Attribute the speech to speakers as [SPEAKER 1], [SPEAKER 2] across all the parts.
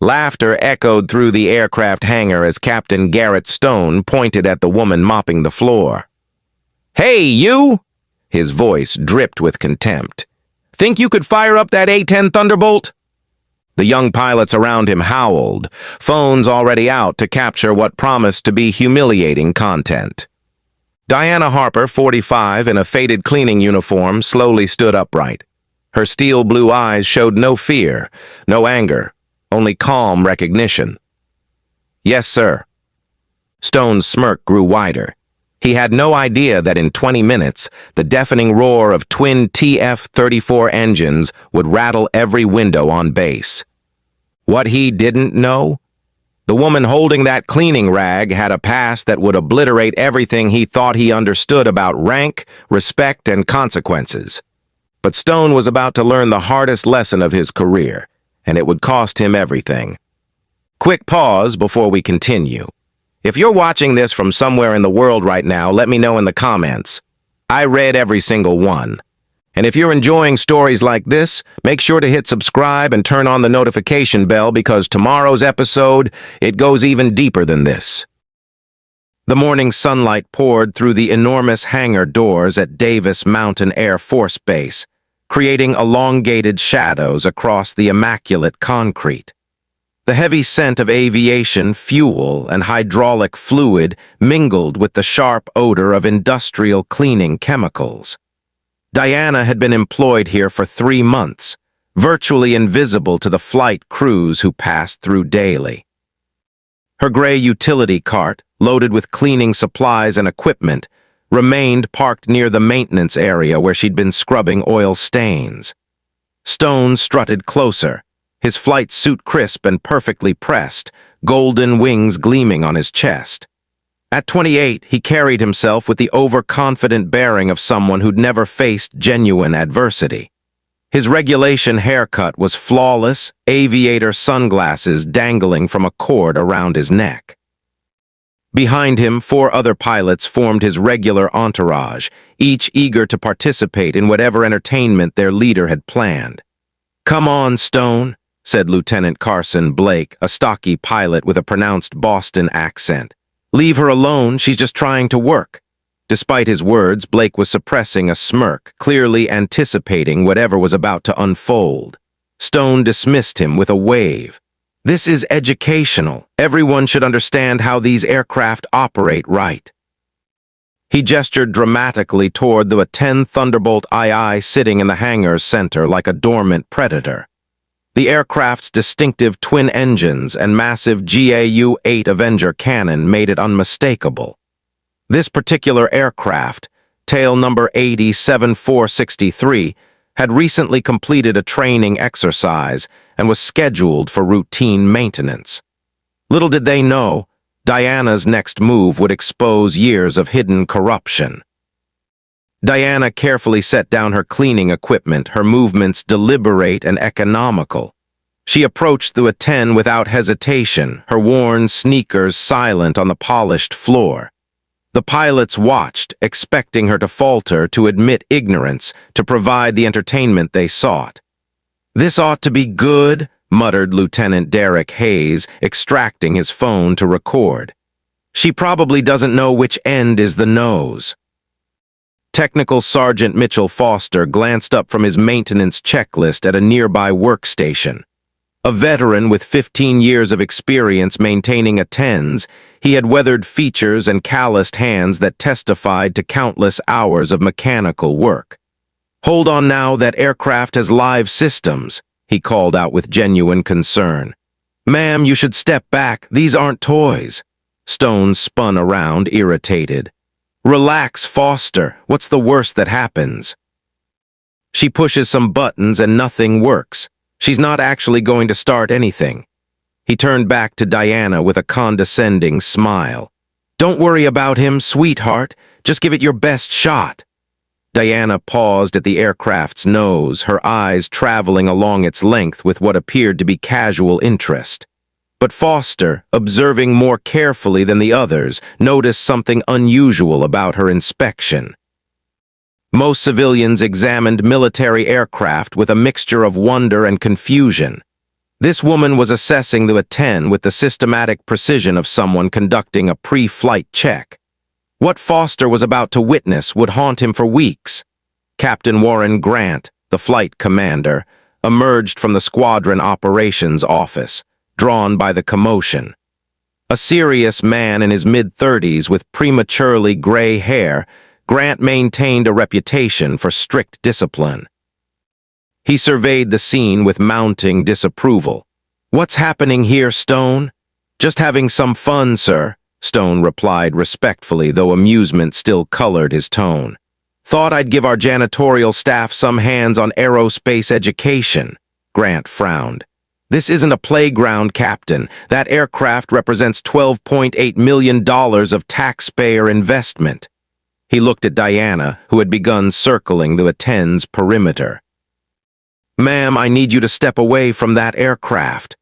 [SPEAKER 1] Laughter echoed through the aircraft hangar as Captain Garrett Stone pointed at the woman mopping the floor. "Hey, you!" His voice dripped with contempt. "Think you could fire up that A-10 Thunderbolt?" The young pilots around him howled, phones already out to capture what promised to be humiliating content. Diana Harper, 45, in a faded cleaning uniform, slowly stood upright. Her steel blue eyes showed no fear, no anger, only calm recognition. "Yes, sir." Stone's smirk grew wider. He had no idea that in 20 minutes, the deafening roar of twin TF-34 engines would rattle every window on base. What he didn't know? The woman holding that cleaning rag had a past that would obliterate everything he thought he understood about rank, respect, and consequences. But Stone was about to learn the hardest lesson of his career, and it would cost him everything. Quick pause before we continue. If you're watching this from somewhere in the world right now, let me know in the comments. I read every single one. And if you're enjoying stories like this, make sure to hit subscribe and turn on the notification bell because tomorrow's episode, it goes even deeper than this. The morning sunlight poured through the enormous hangar doors at Davis Mountain Air Force Base, creating elongated shadows across the immaculate concrete. The heavy scent of aviation, fuel, and hydraulic fluid mingled with the sharp odor of industrial cleaning chemicals. Diana had been employed here for 3 months, virtually invisible to the flight crews who passed through daily. Her gray utility cart, loaded with cleaning supplies and equipment, remained parked near the maintenance area where she'd been scrubbing oil stains. Stone strutted closer, his flight suit crisp and perfectly pressed, golden wings gleaming on his chest. At 28, he carried himself with the overconfident bearing of someone who'd never faced genuine adversity. His regulation haircut was flawless, aviator sunglasses dangling from a cord around his neck. Behind him, 4 other pilots formed his regular entourage, each eager to participate in whatever entertainment their leader had planned. "Come on, Stone," said Lieutenant Carson Blake, a stocky pilot with a pronounced Boston accent. "Leave her alone, she's just trying to work." Despite his words, Blake was suppressing a smirk, clearly anticipating whatever was about to unfold. Stone dismissed him with a wave. "This is educational. Everyone should understand how these aircraft operate right." He gestured dramatically toward the 10 Thunderbolt II sitting in the hangar's center like a dormant predator. The aircraft's distinctive twin engines and massive GAU-8 Avenger cannon made it unmistakable. This particular aircraft, tail number 807463, had recently completed a training exercise and was scheduled for routine maintenance. Little did they know, Diana's next move would expose years of hidden corruption. Diana carefully set down her cleaning equipment, her movements deliberate and economical. She approached the A-10 without hesitation, her worn sneakers silent on the polished floor. The pilots watched, expecting her to falter, to admit ignorance, to provide the entertainment they sought. "This ought to be good," muttered Lieutenant Derek Hayes, extracting his phone to record. "She probably doesn't know which end is the nose." Technical Sergeant Mitchell Foster glanced up from his maintenance checklist at a nearby workstation. A veteran with 15 years of experience maintaining A-10s, he had weathered features and calloused hands that testified to countless hours of mechanical work. "Hold on now, that aircraft has live systems," he called out with genuine concern. "Ma'am, you should step back. These aren't toys." Stone spun around, irritated. "Relax, Foster. What's the worst that happens?" "She pushes some buttons and nothing works. She's not actually going to start anything." He turned back to Diana with a condescending smile. "Don't worry about him, sweetheart. Just give it your best shot." Diana paused at the aircraft's nose, her eyes traveling along its length with what appeared to be casual interest. But Foster, observing more carefully than the others, noticed something unusual about her inspection. Most civilians examined military aircraft with a mixture of wonder and confusion. This woman was assessing the A-10 with the systematic precision of someone conducting a pre-flight check. What Foster was about to witness would haunt him for weeks. Captain Warren Grant, the flight commander, emerged from the squadron operations office, drawn by the commotion. A serious man in his mid-30s with prematurely gray hair, Grant maintained a reputation for strict discipline. He surveyed the scene with mounting disapproval. "What's happening here, Stone?" "Just having some fun, sir," Stone replied respectfully, though amusement still colored his tone. "Thought I'd give our janitorial staff some hands on aerospace education." Grant frowned. "This isn't a playground, Captain. That aircraft represents $12.8 million of taxpayer investment." He looked at Diana, who had begun circling the A-10's perimeter. "Ma'am, I need you to step away from that aircraft."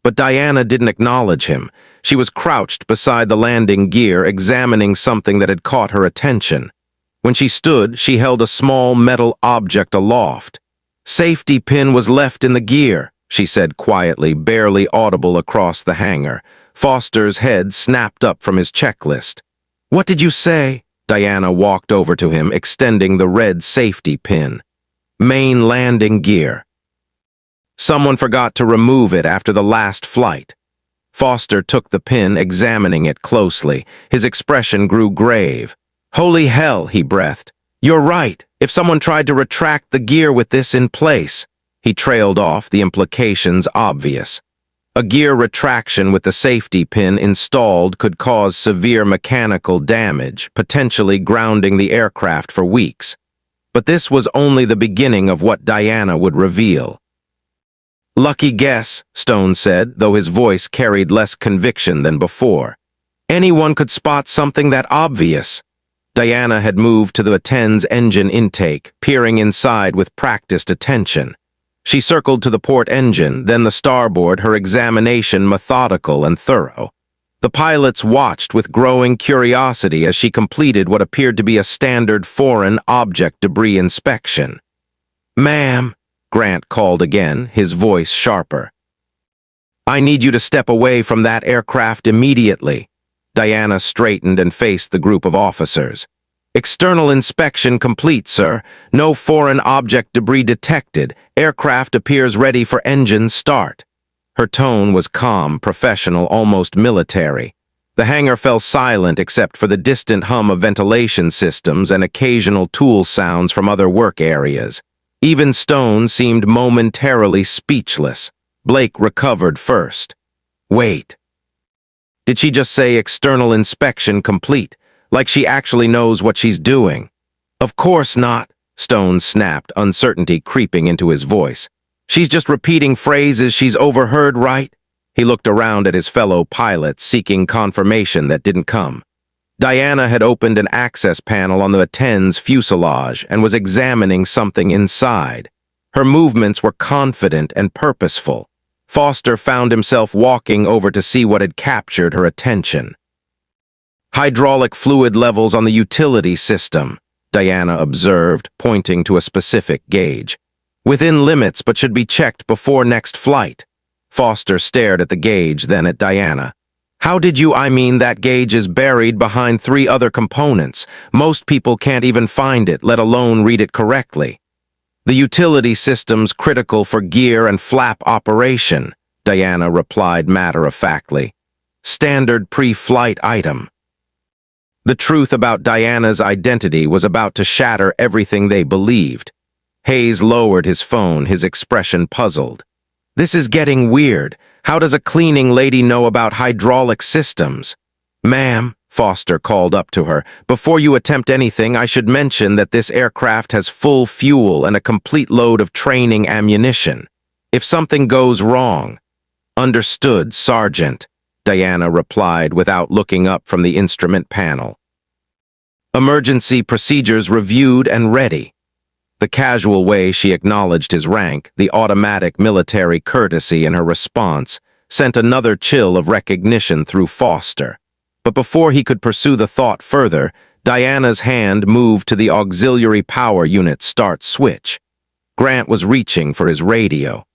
[SPEAKER 1] But Diana didn't acknowledge him. She was crouched beside the landing gear, examining something that had caught her attention. When she stood, she held a small metal object aloft. "Safety pin was left in the gear," she said quietly, barely audible across the hangar. Foster's head snapped up from his checklist. "What did you say?" Diana walked over to him, extending the red safety pin. "Main landing gear. Someone forgot to remove it after the last flight." Foster took the pin, examining it closely. His expression grew grave. "Holy hell," he breathed. "You're right. If someone tried to retract the gear with this in place." He trailed off, the implications obvious. A gear retraction with the safety pin installed could cause severe mechanical damage, potentially grounding the aircraft for weeks. But this was only the beginning of what Diana would reveal. "Lucky guess," Stone said, though his voice carried less conviction than before. "Anyone could spot something that obvious." Diana had moved to the A-10's engine intake, peering inside with practiced attention. She circled to the port engine, then the starboard, her examination methodical and thorough. The pilots watched with growing curiosity as she completed what appeared to be a standard foreign object debris inspection. "Ma'am," Grant called again, his voice sharper. "I need you to step away from that aircraft immediately." Diana straightened and faced the group of officers. "External inspection complete, sir. No foreign object debris detected. Aircraft appears ready for engine start." Her tone was calm, professional, almost military. The hangar fell silent except for the distant hum of ventilation systems and occasional tool sounds from other work areas. Even Stone seemed momentarily speechless. Blake recovered first. "Wait. Did she just say external inspection complete? Like she actually knows what she's doing?" "Of course not," Stone snapped, uncertainty creeping into his voice. "She's just repeating phrases she's overheard, right?" He looked around at his fellow pilots, seeking confirmation that didn't come. Diana had opened an access panel on the A-10's fuselage and was examining something inside. Her movements were confident and purposeful. Foster found himself walking over to see what had captured her attention. "Hydraulic fluid levels on the utility system," Diana observed, pointing to a specific gauge. "Within limits, but should be checked before next flight." Foster stared at the gauge, then at Diana. "How did you, I mean, that gauge is buried behind 3 other components. Most people can't even find it, let alone read it correctly." "The utility system's critical for gear and flap operation," Diana replied matter-of-factly. "Standard pre-flight item." The truth about Diana's identity was about to shatter everything they believed. Hayes lowered his phone, his expression puzzled. "This is getting weird. How does a cleaning lady know about hydraulic systems?" "Ma'am," Foster called up to her, "before you attempt anything, I should mention that this aircraft has full fuel and a complete load of training ammunition. If something goes wrong—" "Understood, Sergeant," Diana replied without looking up from the instrument panel. "Emergency procedures reviewed and ready." The casual way she acknowledged his rank, the automatic military courtesy in her response, sent another chill of recognition through Foster. But before he could pursue the thought further, Diana's hand moved to the auxiliary power unit start switch. Grant was reaching for his radio.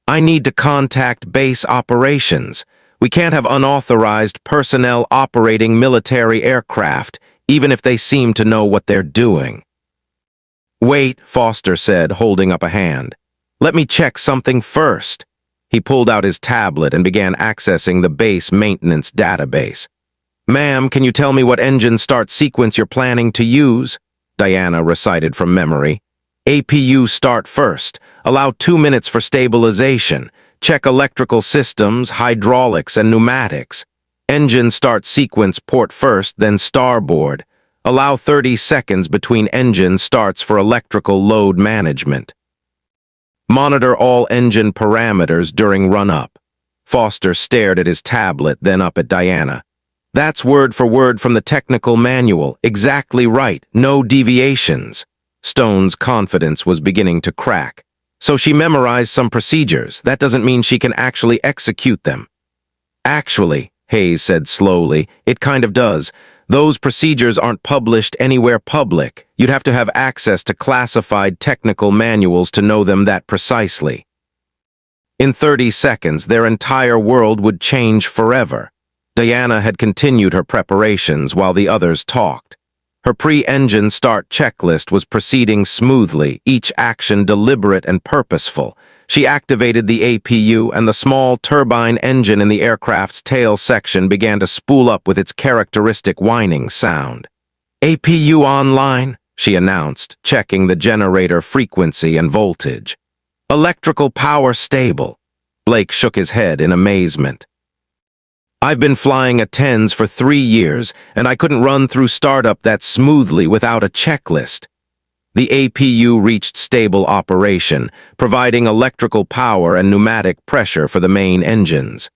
[SPEAKER 1] I need to contact base operations. We can't have unauthorized personnel operating military aircraft, even if they seem to know what they're doing. Wait, Foster said, holding up a hand. Let me check something first. He pulled out his tablet and began accessing the base maintenance database. Ma'am, can you tell me what engine start sequence you're planning to use? Diana recited from memory. APU start first. Allow 2 minutes for stabilization. Check electrical systems, hydraulics, and pneumatics. Engine start sequence port first, then starboard. Allow 30 seconds between engine starts for electrical load management. Monitor all engine parameters during run-up. Foster stared at his tablet, then up at Diana. That's word for word from the technical manual. Exactly right. No deviations. Stone's confidence was beginning to crack. So she memorized some procedures. That doesn't mean she can actually execute them. Actually, Hayes said slowly, it kind of does. Those procedures aren't published anywhere public. You'd have to have access to classified technical manuals to know them that precisely. In 30 seconds, their entire world would change forever. Diana had continued her preparations while the others talked. Her pre-engine start checklist was proceeding smoothly, each action deliberate and purposeful. She activated the APU, and the small turbine engine in the aircraft's tail section began to spool up with its characteristic whining sound. APU online, she announced, checking the generator frequency and voltage. Electrical power stable. Blake shook his head in amazement. I've been flying a 10s for 3 years, and I couldn't run through startup that smoothly without a checklist. The APU reached stable operation, providing electrical power and pneumatic pressure for the main engines.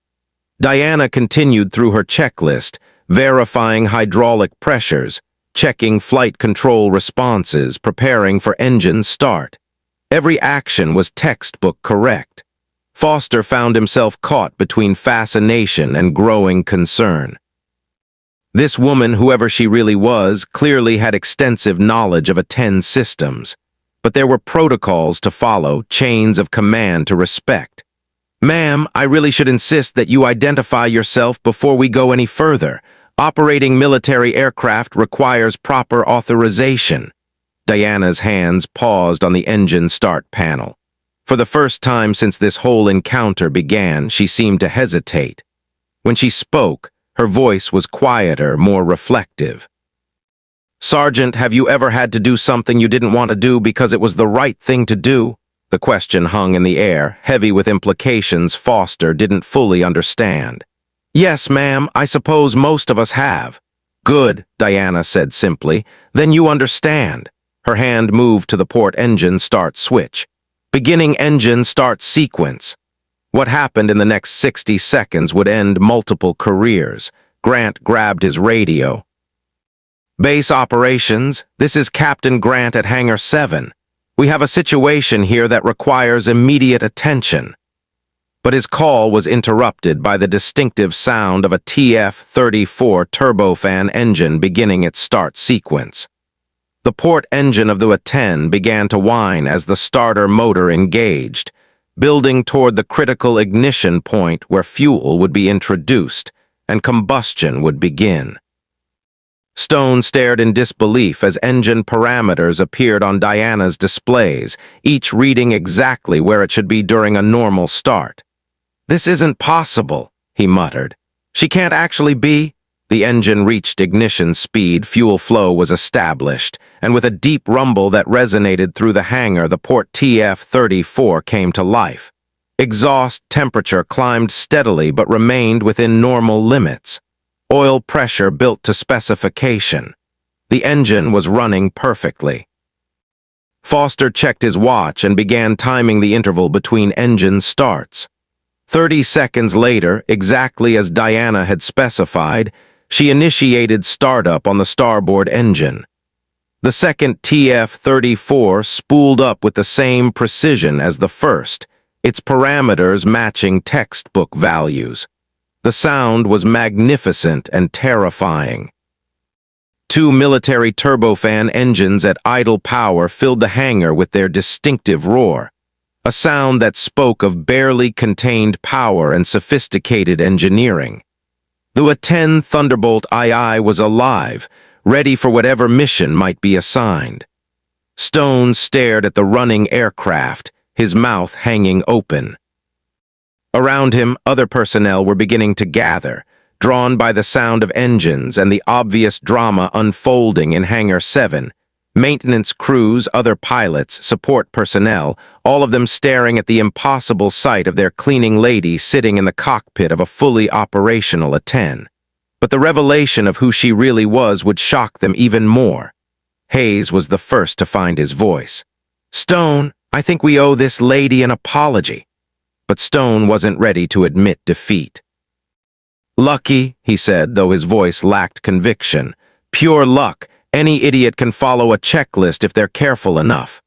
[SPEAKER 1] Diana continued through her checklist, verifying hydraulic pressures, checking flight control responses, preparing for engine start. Every action was textbook correct. Foster found himself caught between fascination and growing concern. This woman, whoever she really was, clearly had extensive knowledge of A-10 systems. But there were protocols to follow, chains of command to respect. Ma'am, I really should insist that you identify yourself before we go any further. Operating military aircraft requires proper authorization. Diana's hands paused on the engine start panel. For the first time since this whole encounter began, she seemed to hesitate. When she spoke, her voice was quieter, more reflective. Sergeant, have you ever had to do something you didn't want to do because it was the right thing to do? The question hung in the air, heavy with implications Foster didn't fully understand. Yes, ma'am, I suppose most of us have. Good, Diana said simply. Then you understand. Her hand moved to the port engine start switch. Beginning engine start sequence. What happened in the next 60 seconds would end multiple careers. Grant grabbed his radio. Base operations, this is Captain Grant at Hangar 7. We have a situation here that requires immediate attention. But his call was interrupted by the distinctive sound of a TF-34 turbofan engine beginning its start sequence. The port engine of the A-10 began to whine as the starter motor engaged, building toward the critical ignition point where fuel would be introduced and combustion would begin. Stone stared in disbelief as engine parameters appeared on Diana's displays, each reading exactly where it should be during a normal start. "This isn't possible," he muttered. "She can't actually be—" The engine reached ignition speed, fuel flow was established, and with a deep rumble that resonated through the hangar, the port TF-34 came to life. Exhaust temperature climbed steadily but remained within normal limits. Oil pressure built to specification. The engine was running perfectly. Foster checked his watch and began timing the interval between engine starts. 30 seconds later, exactly as Diana had specified, she initiated startup on the starboard engine. The second TF-34 spooled up with the same precision as the first, its parameters matching textbook values. The sound was magnificent and terrifying. 2 military turbofan engines at idle power filled the hangar with their distinctive roar. a sound that spoke of barely contained power and sophisticated engineering. The A-10 Thunderbolt II was alive, ready for whatever mission might be assigned. Stone stared at the running aircraft, his mouth hanging open. Around him, other personnel were beginning to gather, drawn by the sound of engines and the obvious drama unfolding in Hangar 7. Maintenance crews, other pilots, support personnel, all of them staring at the impossible sight of their cleaning lady sitting in the cockpit of a fully operational A-10. But the revelation of who she really was would shock them even more. Hayes was the first to find his voice. "Stone, I think we owe this lady an apology." But Stone wasn't ready to admit defeat. "Lucky," he said, though his voice lacked conviction. "Pure luck. Any idiot can follow a checklist if they're careful enough."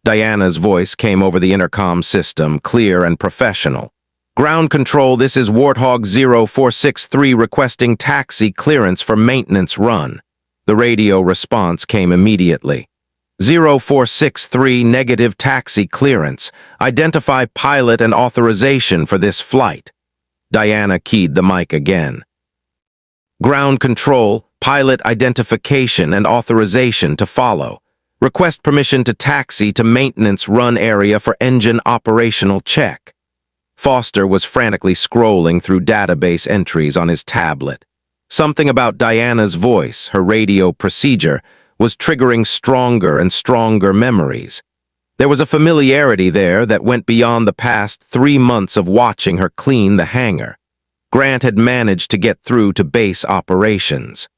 [SPEAKER 1] Diana's voice came over the intercom system, clear and professional. "Ground control, this is Warthog 0463 requesting taxi clearance for maintenance run." The radio response came immediately. 0463 negative taxi clearance. Identify pilot and authorization for this flight. Diana keyed the mic again. "Ground control, pilot identification and authorization to follow. Request permission to taxi to maintenance run area for engine operational check." Foster was frantically scrolling through database entries on his tablet. Something about Diana's voice, her radio procedure, was triggering stronger and stronger memories. There was a familiarity there that went beyond the past 3 months of watching her clean the hangar. Grant had managed to get through to base operations.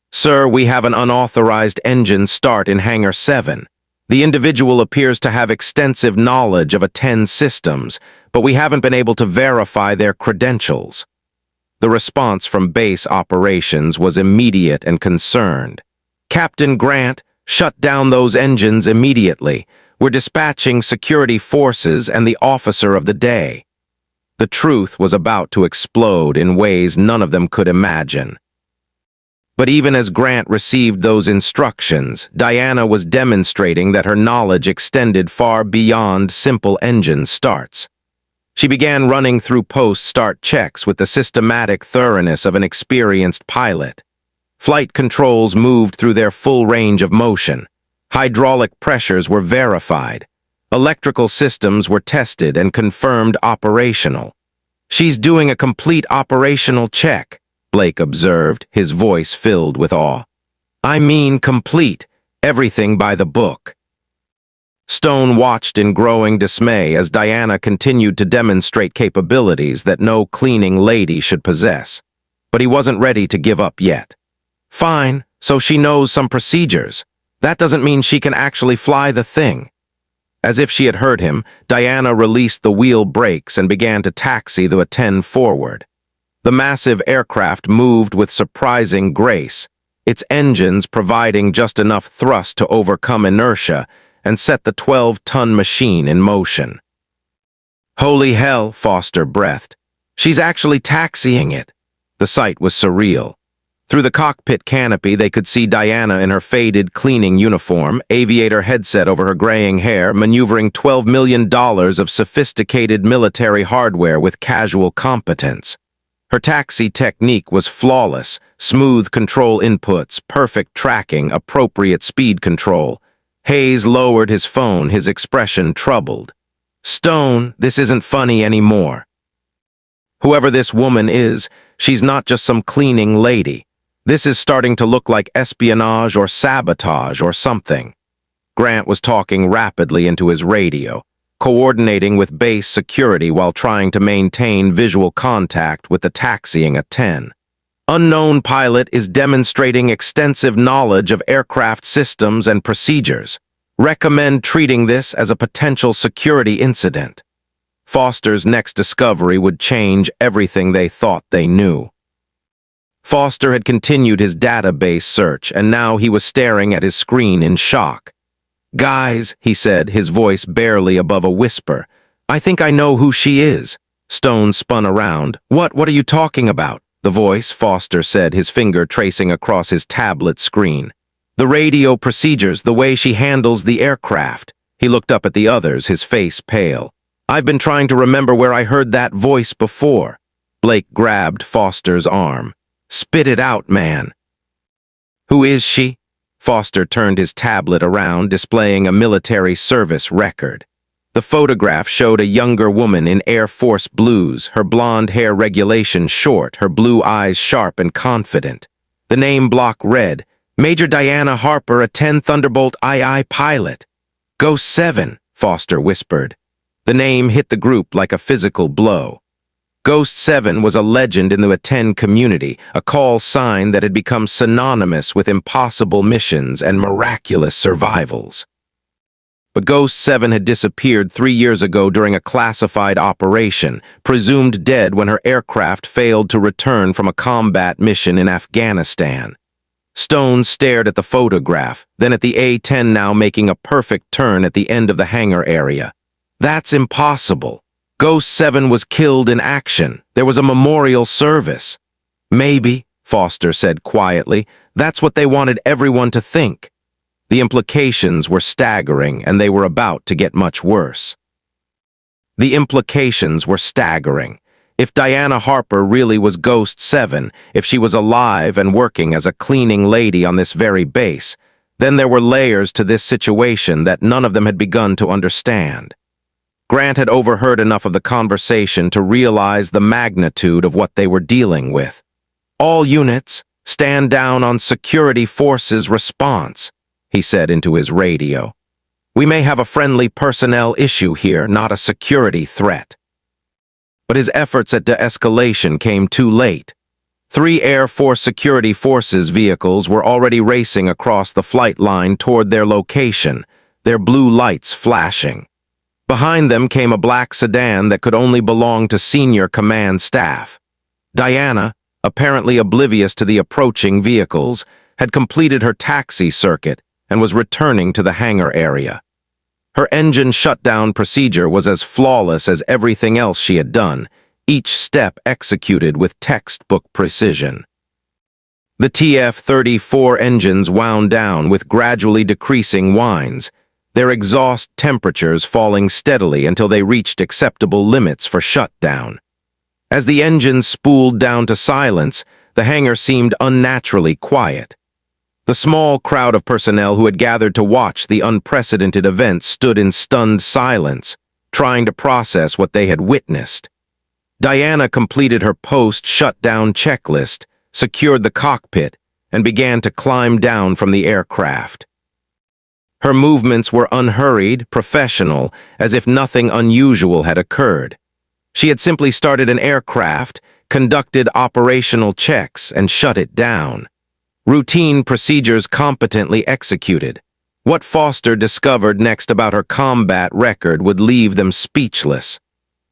[SPEAKER 1] "Sir, we have an unauthorized engine start in Hangar 7. The individual appears to have extensive knowledge of A-10 systems, but we haven't been able to verify their credentials." The response from base operations was immediate and concerned. "Captain Grant, shut down those engines immediately. We're dispatching security forces and the officer of the day." The truth was about to explode in ways none of them could imagine. But even as Grant received those instructions, Diana was demonstrating that her knowledge extended far beyond simple engine starts. She began running through post-start checks with the systematic thoroughness of an experienced pilot. Flight controls moved through their full range of motion. Hydraulic pressures were verified. Electrical systems were tested and confirmed operational. "She's doing a complete operational check," Blake observed, his voice filled with awe. "I mean complete, everything by the book." Stone watched in growing dismay as Diana continued to demonstrate capabilities that no cleaning lady should possess. But he wasn't ready to give up yet. "Fine, so she knows some procedures. That doesn't mean she can actually fly the thing." As if she had heard him, Diana released the wheel brakes and began to taxi the A-10 forward. The massive aircraft moved with surprising grace, its engines providing just enough thrust to overcome inertia and set the 12-ton machine in motion. "Holy hell," Foster breathed. "She's actually taxiing it." The sight was surreal. Through the cockpit canopy, they could see Diana in her faded cleaning uniform, aviator headset over her graying hair, maneuvering $12 million of sophisticated military hardware with casual competence. Her taxi technique was flawless, smooth control inputs, perfect tracking, appropriate speed control. Hayes lowered his phone, his expression troubled. "Stone, this isn't funny anymore. Whoever this woman is, she's not just some cleaning lady. This is starting to look like espionage or sabotage or something." Grant was talking rapidly into his radio, coordinating with base security while trying to maintain visual contact with the taxiing A-10. "Unknown pilot is demonstrating extensive knowledge of aircraft systems and procedures. Recommend treating this as a potential security incident." Foster's next discovery would change everything they thought they knew. Foster had continued his database search, and now he was staring at his screen in shock. "Guys," he said, his voice barely above a whisper, "I think I know who she is." Stone spun around. What are you talking about?" The voice, Foster said, his finger tracing across his tablet screen. "The radio procedures, the way she handles the aircraft." He looked up at the others, his face pale. "I've been trying to remember where I heard that voice before." Blake grabbed Foster's arm. "Spit it out, man." "Who is she?" Foster turned his tablet around, displaying a military service record. The photograph showed a younger woman in Air Force blues, her blonde hair regulation short, her blue eyes sharp and confident. The name block read, "Major Diana Harper, a 10 Thunderbolt II pilot." "Ghost 7, Foster whispered. The name hit the group like a physical blow. Ghost 7 was a legend in the 10 community, a call sign that had become synonymous with impossible missions and miraculous survivals. But Ghost 7 had disappeared 3 years ago during a classified operation, presumed dead when her aircraft failed to return from a combat mission in Afghanistan. Stone stared at the photograph, then at the A-10 now making a perfect turn at the end of the hangar area. "That's impossible. Ghost 7 was killed in action. There was a memorial service." "Maybe," Foster said quietly, "that's what they wanted everyone to think." The implications were staggering, and they were about to get much worse. The implications were staggering. If Diana Harper really was Ghost 7, if she was alive and working as a cleaning lady on this very base, then there were layers to this situation that none of them had begun to understand. Grant had overheard enough of the conversation to realize the magnitude of what they were dealing with. "All units, stand down on security forces response," he said into his radio. "We may have a friendly personnel issue here, not a security threat." But his efforts at de-escalation came too late. 3 Air Force Security Forces vehicles were already racing across the flight line toward their location, their blue lights flashing. Behind them came a black sedan that could only belong to senior command staff. Diana, apparently oblivious to the approaching vehicles, had completed her taxi circuit and was returning to the hangar area. Her engine shutdown procedure was as flawless as everything else she had done, each step executed with textbook precision. The TF-34 engines wound down with gradually decreasing whines, their exhaust temperatures falling steadily until they reached acceptable limits for shutdown. As the engines spooled down to silence, the hangar seemed unnaturally quiet. The small crowd of personnel who had gathered to watch the unprecedented event stood in stunned silence, trying to process what they had witnessed. Diana completed her post-shutdown checklist, secured the cockpit, and began to climb down from the aircraft. Her movements were unhurried, professional, as if nothing unusual had occurred. She had simply started an aircraft, conducted operational checks, and shut it down. Routine procedures competently executed. What Foster discovered next about her combat record would leave them speechless.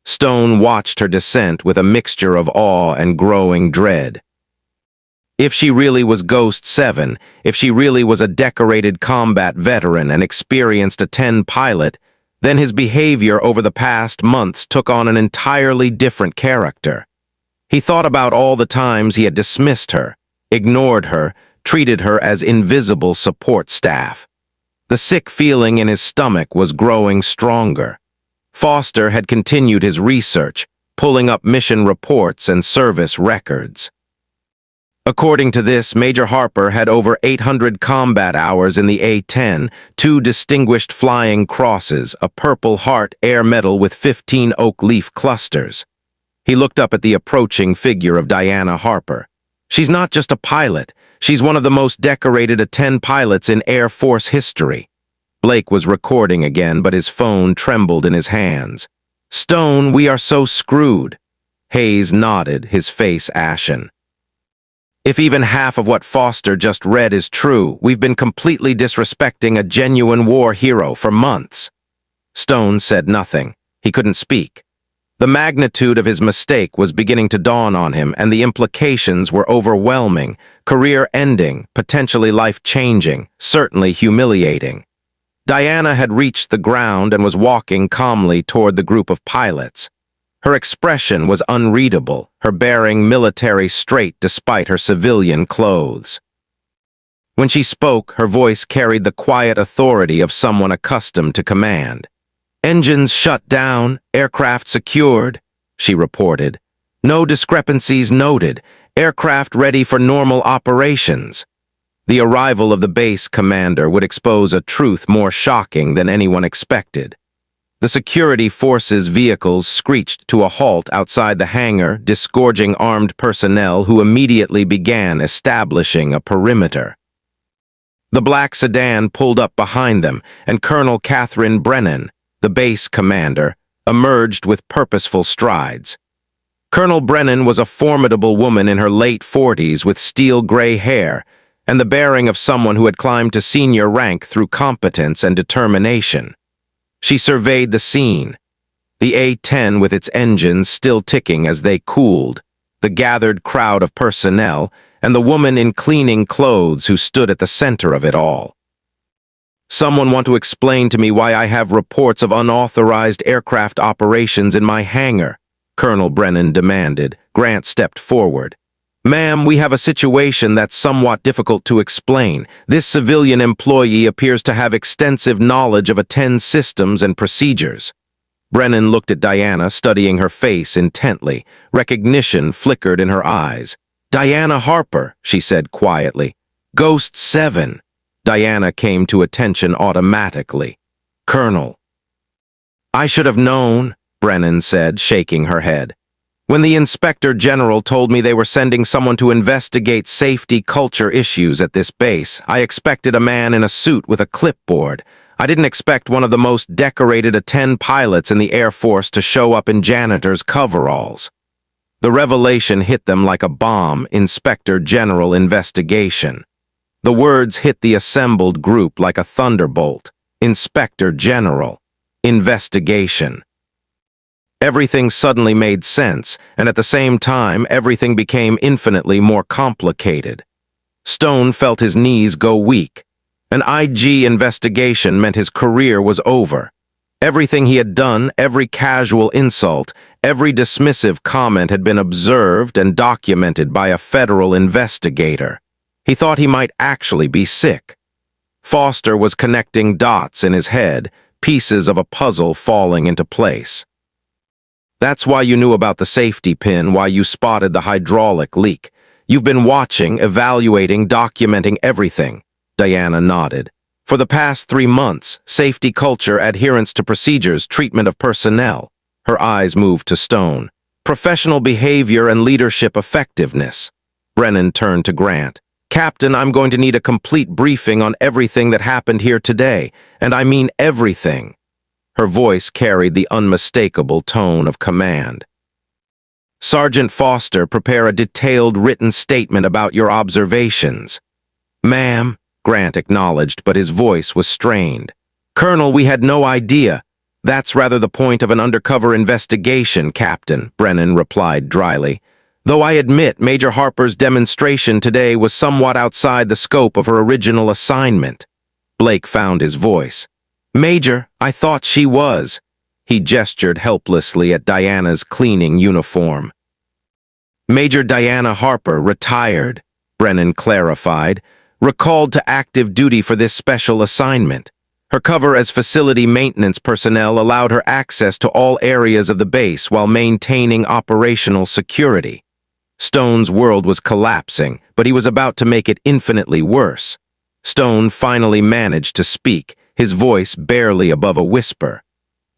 [SPEAKER 1] Stone watched her descent with a mixture of awe and growing dread. If she really was Ghost 7, if she really was a decorated combat veteran and experienced a 10 pilot, then his behavior over the past months took on an entirely different character. He thought about all the times he had dismissed her, ignored her, treated her as invisible support staff. The sick feeling in his stomach was growing stronger. Foster had continued his research, pulling up mission reports and service records. According to this, Major Harper had over 800 combat hours in the A-10, 2 distinguished flying crosses, a Purple Heart air medal with 15 oak leaf clusters. He looked up at the approaching figure of Diana Harper. "She's not just a pilot. She's one of the most decorated A-10 pilots in Air Force history." Blake was recording again, but his phone trembled in his hands. "Stone, we are so screwed." Hayes nodded, his face ashen. "If even half of what Foster just read is true, we've been completely disrespecting a genuine war hero for months." Stone said nothing. He couldn't speak. The magnitude of his mistake was beginning to dawn on him, and the implications were overwhelming, career-ending, potentially life-changing, certainly humiliating. Diana had reached the ground and was walking calmly toward the group of pilots. Her expression was unreadable, her bearing military straight despite her civilian clothes. When she spoke, her voice carried the quiet authority of someone accustomed to command. "Engines shut down, aircraft secured," she reported. "No discrepancies noted, aircraft ready for normal operations." The arrival of the base commander would expose a truth more shocking than anyone expected. The security forces' vehicles screeched to a halt outside the hangar, disgorging armed personnel who immediately began establishing a perimeter. The black sedan pulled up behind them, and Colonel Catherine Brennan, the base commander, emerged with purposeful strides. Colonel Brennan was a formidable woman in her late 40s with steel-gray hair, and the bearing of someone who had climbed to senior rank through competence and determination. She surveyed the scene, the A-10 with its engines still ticking as they cooled, the gathered crowd of personnel, and the woman in cleaning clothes who stood at the center of it all. "Someone want to explain to me why I have reports of unauthorized aircraft operations in my hangar?" Colonel Brennan demanded. Grant stepped forward. "Ma'am, we have a situation that's somewhat difficult to explain. This civilian employee appears to have extensive knowledge of attend systems and procedures." Brennan looked at Diana, studying her face intently. Recognition flickered in her eyes. "Diana Harper," she said quietly. "Ghost 7. Diana came to attention automatically. "Colonel." "I should have known," Brennan said, shaking her head. "When the Inspector General told me they were sending someone to investigate safety culture issues at this base, I expected a man in a suit with a clipboard. I didn't expect one of the most decorated attend pilots in the Air Force to show up in Janitor's coveralls." The revelation hit them like a bomb. Inspector General investigation. The words hit the assembled group like a thunderbolt. Inspector General. Investigation. Everything suddenly made sense, and at the same time, everything became infinitely more complicated. Stone felt his knees go weak. An IG investigation meant his career was over. Everything he had done, every casual insult, every dismissive comment had been observed and documented by a federal investigator. He thought he might actually be sick. Foster was connecting dots in his head, pieces of a puzzle falling into place. "That's why you knew about the safety pin, why you spotted the hydraulic leak. You've been watching, evaluating, documenting everything." Diana nodded. "For the past 3 months, safety culture, adherence to procedures, treatment of personnel." Her eyes moved to Stone. "Professional behavior and leadership effectiveness." Brennan turned to Grant. "Captain, I'm going to need a complete briefing on everything that happened here today, and I mean everything." Her voice carried the unmistakable tone of command. "Sergeant Foster, prepare a detailed written statement about your observations." "Ma'am," Grant acknowledged, but his voice was strained. "Colonel, we had no idea." "That's rather the point of an undercover investigation, Captain," Brennan replied dryly. "Though I admit Major Harper's demonstration today was somewhat outside the scope of her original assignment." Blake found his voice. "Major, I thought she was." He gestured helplessly at Diana's cleaning uniform. "Major Diana Harper, retired," Brennan clarified, "recalled to active duty for this special assignment. Her cover as facility maintenance personnel allowed her access to all areas of the base while maintaining operational security." Stone's world was collapsing, but he was about to make it infinitely worse. Stone finally managed to speak, his voice barely above a whisper.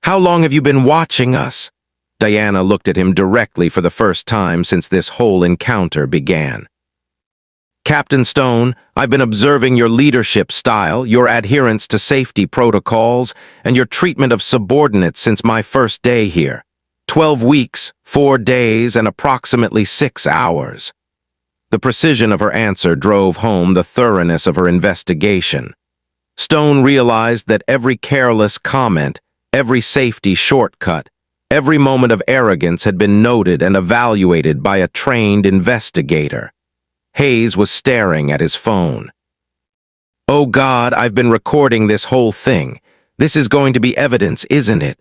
[SPEAKER 1] "How long have you been watching us?" Diana looked at him directly for the first time since this whole encounter began. "Captain Stone, I've been observing your leadership style, your adherence to safety protocols, and your treatment of subordinates since my first day here. 12 weeks, 4 days, and approximately 6 hours. The precision of her answer drove home the thoroughness of her investigation. Stone realized that every careless comment, every safety shortcut, every moment of arrogance had been noted and evaluated by a trained investigator. Hayes was staring at his phone. "Oh God, I've been recording this whole thing. This is going to be evidence, isn't it?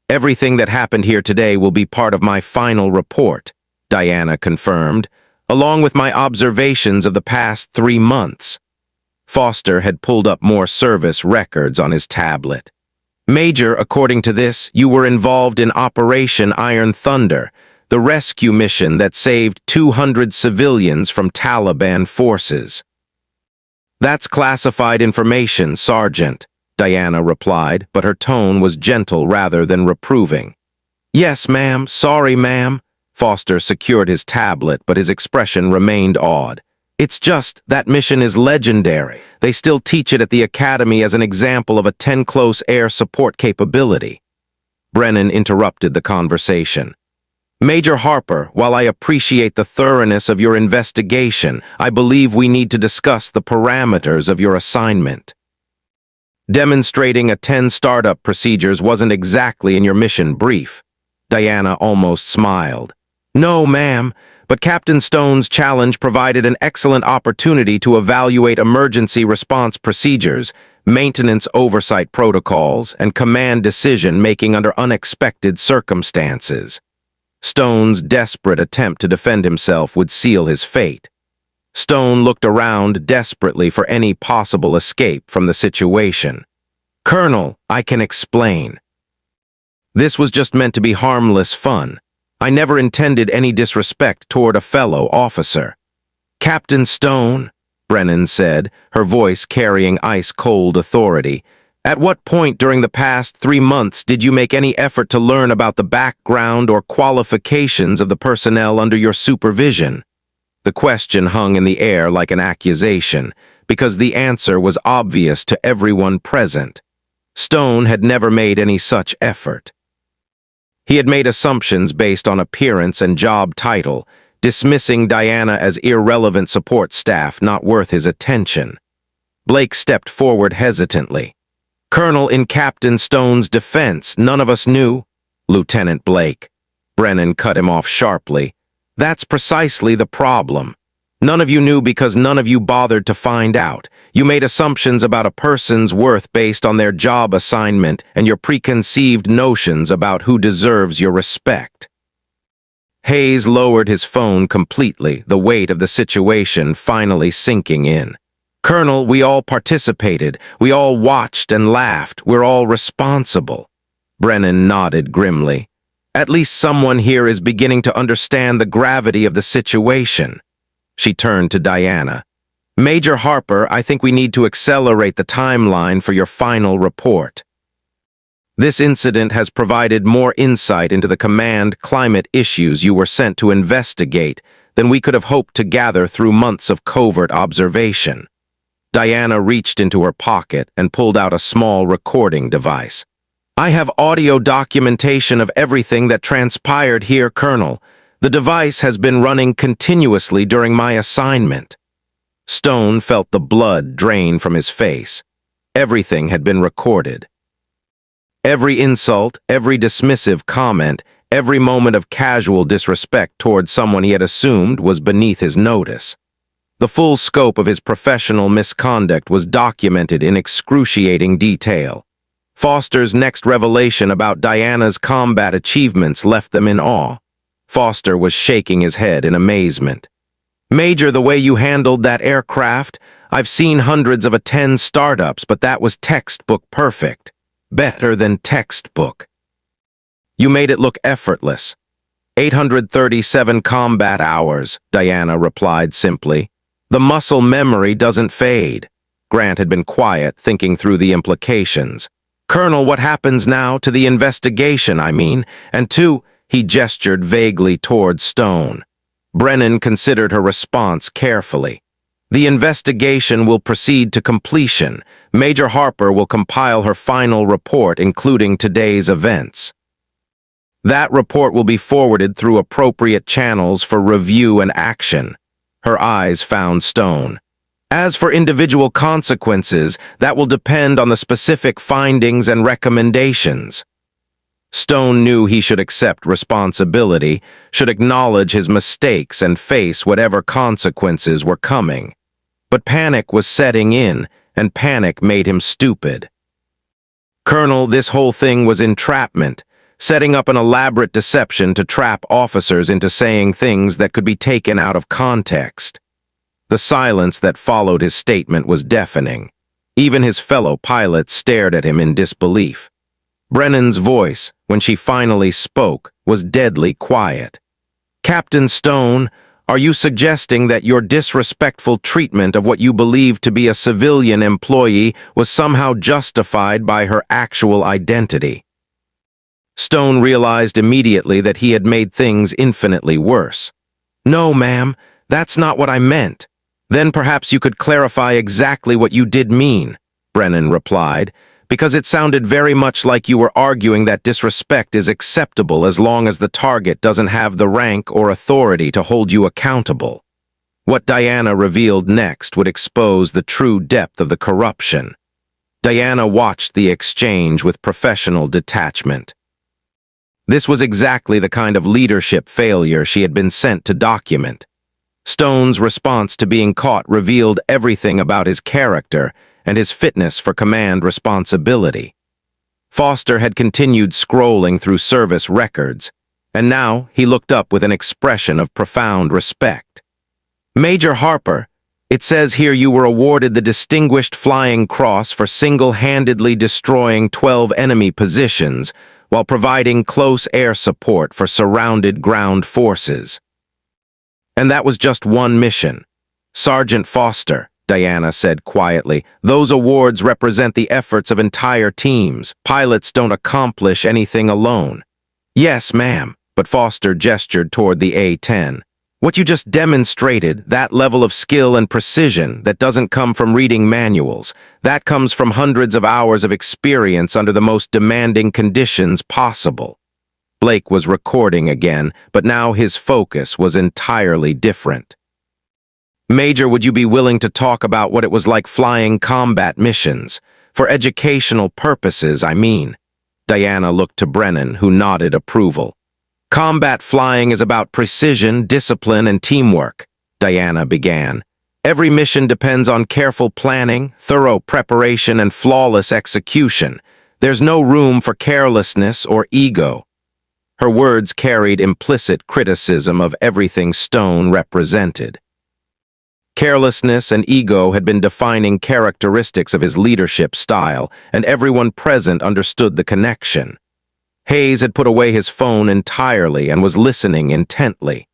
[SPEAKER 1] Everything that happened here today will be part of my final report," Diana confirmed, "along with my observations of the past 3 months. Foster had pulled up more service records on his tablet. Major, according to this, you were involved in Operation Iron Thunder, the rescue mission that saved 200 civilians from Taliban forces. That's classified information, Sergeant, Diana replied, but her tone was gentle rather than reproving. Yes, ma'am. Sorry, ma'am. Foster secured his tablet, but his expression remained awed. It's just, that mission is legendary. They still teach it at the academy as an example of a 10-close air support capability. Brennan interrupted the conversation. Major Harper, while I appreciate the thoroughness of your investigation, I believe we need to discuss the parameters of your assignment. Demonstrating a 10 startup procedures wasn't exactly in your mission brief. Diana almost smiled. No, ma'am, but Captain Stone's challenge provided an excellent opportunity to evaluate emergency response procedures, maintenance oversight protocols, and command decision-making under unexpected circumstances. Stone's desperate attempt to defend himself would seal his fate. Stone looked around desperately for any possible escape from the situation. Colonel, I can explain. This was just meant to be harmless fun. I never intended any disrespect toward a fellow officer. Captain Stone, Brennan said, her voice carrying ice-cold authority, at what point during the past 3 months did you make any effort to learn about the background or qualifications of the personnel under your supervision? The question hung in the air like an accusation, because the answer was obvious to everyone present. Stone had never made any such effort. He had made assumptions based on appearance and job title, dismissing Diana as irrelevant support staff not worth his attention. Blake stepped forward hesitantly. Colonel, in Captain Stone's defense, none of us knew. Lieutenant Blake. Brennan cut him off sharply. That's precisely the problem. None of you knew because none of you bothered to find out. You made assumptions about a person's worth based on their job assignment and your preconceived notions about who deserves your respect. Hayes lowered his phone completely, the weight of the situation finally sinking in. Colonel, we all participated. We all watched and laughed. We're all responsible. Brennan nodded grimly. At least someone here is beginning to understand the gravity of the situation. She turned to Diana. Major Harper, I think we need to accelerate the timeline for your final report. This incident has provided more insight into the command climate issues you were sent to investigate than we could have hoped to gather through months of covert observation. Diana reached into her pocket and pulled out a small recording device. I have audio documentation of everything that transpired here, Colonel. The device has been running continuously during my assignment. Stone felt the blood drain from his face. Everything had been recorded. Every insult, every dismissive comment, every moment of casual disrespect toward someone he had assumed was beneath his notice. The full scope of his professional misconduct was documented in excruciating detail. Foster's next revelation about Diana's combat achievements left them in awe. Foster was shaking his head in amazement. Major, the way you handled that aircraft, I've seen hundreds of A-10 startups, but that was textbook perfect. Better than textbook. You made it look effortless. 837 combat hours, Diana replied simply. The muscle memory doesn't fade. Grant had been quiet, thinking through the implications. Colonel, what happens now to the investigation, I mean, and to... He gestured vaguely toward Stone. Brennan considered her response carefully. The investigation will proceed to completion. Major Harper will compile her final report, including today's events. That report will be forwarded through appropriate channels for review and action. Her eyes found Stone. As for individual consequences, that will depend on the specific findings and recommendations. Stone knew he should accept responsibility, should acknowledge his mistakes and face whatever consequences were coming. But panic was setting in, and panic made him stupid. Colonel, this whole thing was entrapment, setting up an elaborate deception to trap officers into saying things that could be taken out of context. The silence that followed his statement was deafening. Even his fellow pilots stared at him in disbelief. Brennan's voice, when she finally spoke, was deadly quiet. "Captain Stone, are you suggesting that your disrespectful treatment of what you believed to be a civilian employee was somehow justified by her actual identity?" Stone realized immediately that he had made things infinitely worse. "No, ma'am, that's not what I meant." "Then perhaps you could clarify exactly what you did mean," Brennan replied, "because it sounded very much like you were arguing that disrespect is acceptable as long as the target doesn't have the rank or authority to hold you accountable." What Diana revealed next would expose the true depth of the corruption. Diana watched the exchange with professional detachment. This was exactly the kind of leadership failure she had been sent to document. Stone's response to being caught revealed everything about his character and his fitness for command responsibility. Foster had continued scrolling through service records, and now he looked up with an expression of profound respect. "Major Harper, it says here you were awarded the Distinguished Flying Cross for single-handedly destroying 12 enemy positions while providing close air support for surrounded ground forces." "And that was just one mission. Sergeant Foster," Diana said quietly, "those awards represent the efforts of entire teams. Pilots don't accomplish anything alone." "Yes, ma'am," but Foster gestured toward the A-10. "What you just demonstrated, that level of skill and precision that doesn't come from reading manuals, that comes from hundreds of hours of experience under the most demanding conditions possible." Blake was recording again, but now his focus was entirely different. "Major, would you be willing to talk about what it was like flying combat missions? For educational purposes, I mean." Diana looked to Brennan, who nodded approval. "Combat flying is about precision, discipline, and teamwork," Diana began. "Every mission depends on careful planning, thorough preparation, and flawless execution. There's no room for carelessness or ego." Her words carried implicit criticism of everything Stone represented. Carelessness and ego had been defining characteristics of his leadership style, and everyone present understood the connection. Hayes had put away his phone entirely and was listening intently.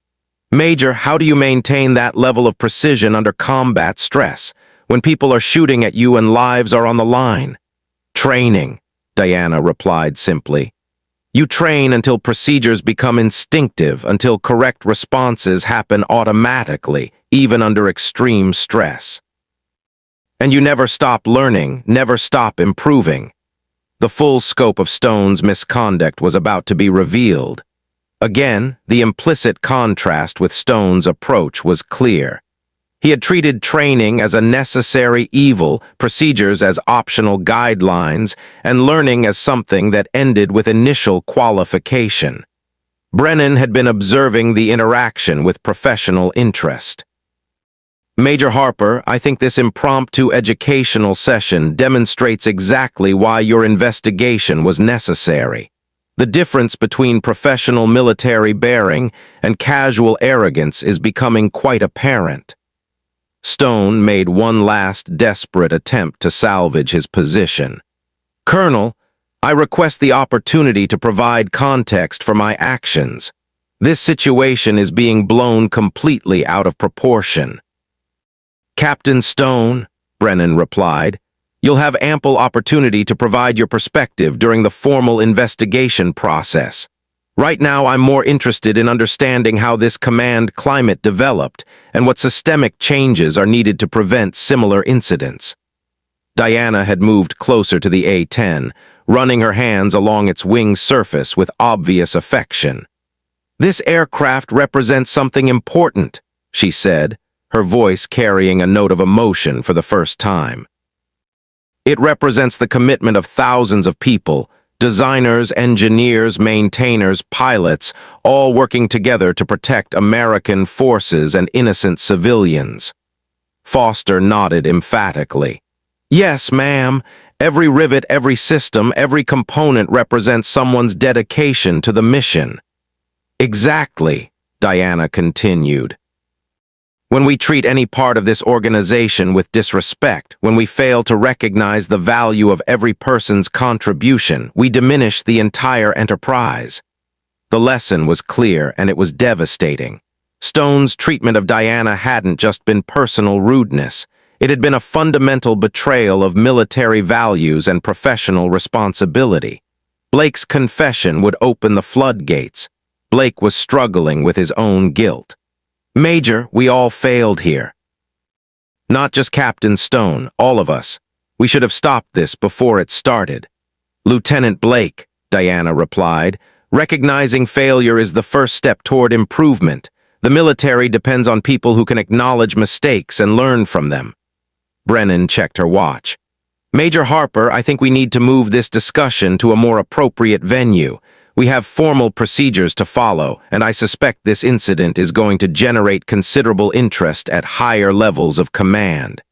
[SPEAKER 1] "Major, how do you maintain that level of precision under combat stress, when people are shooting at you and lives are on the line?" "Training," Diana replied simply. "You train until procedures become instinctive, until correct responses happen automatically, even under extreme stress. And you never stop learning, never stop improving." The full scope of Stone's misconduct was about to be revealed. Again, the implicit contrast with Stone's approach was clear. He had treated training as a necessary evil, procedures as optional guidelines, and learning as something that ended with initial qualification. Brennan had been observing the interaction with professional interest. "Major Harper, I think this impromptu educational session demonstrates exactly why your investigation was necessary. The difference between professional military bearing and casual arrogance is becoming quite apparent." Stone made one last desperate attempt to salvage his position. "Colonel, I request the opportunity to provide context for my actions. This situation is being blown completely out of proportion." "Captain Stone," Brennan replied, "you'll have ample opportunity to provide your perspective during the formal investigation process. Right now, I'm more interested in understanding how this command climate developed and what systemic changes are needed to prevent similar incidents." Diana had moved closer to the A-10, running her hands along its wing surface with obvious affection. "This aircraft represents something important," she said, her voice carrying a note of emotion for the first time. "It represents the commitment of thousands of people, designers, engineers, maintainers, pilots, all working together to protect American forces and innocent civilians." Foster nodded emphatically. "Yes, ma'am. Every rivet, every system, every component represents someone's dedication to the mission." "Exactly," Diana continued. When we treat any part of this organization with disrespect, when we fail to recognize the value of every person's contribution, we diminish the entire enterprise. The lesson was clear, and it was devastating. Stone's treatment of Diana hadn't just been personal rudeness. It had been a fundamental betrayal of military values and professional responsibility. Blake's confession would open the floodgates. Blake was struggling with his own guilt. "Major, we all failed here." "Not just Captain Stone, all of us. We should have stopped this before it started." "Lieutenant Blake," Diana replied, "recognizing failure is the first step toward improvement. The military depends on people who can acknowledge mistakes and learn from them." Brennan checked her watch. "Major Harper, I think we need to move this discussion to a more appropriate venue. We have formal procedures to follow, and I suspect this incident is going to generate considerable interest at higher levels of command."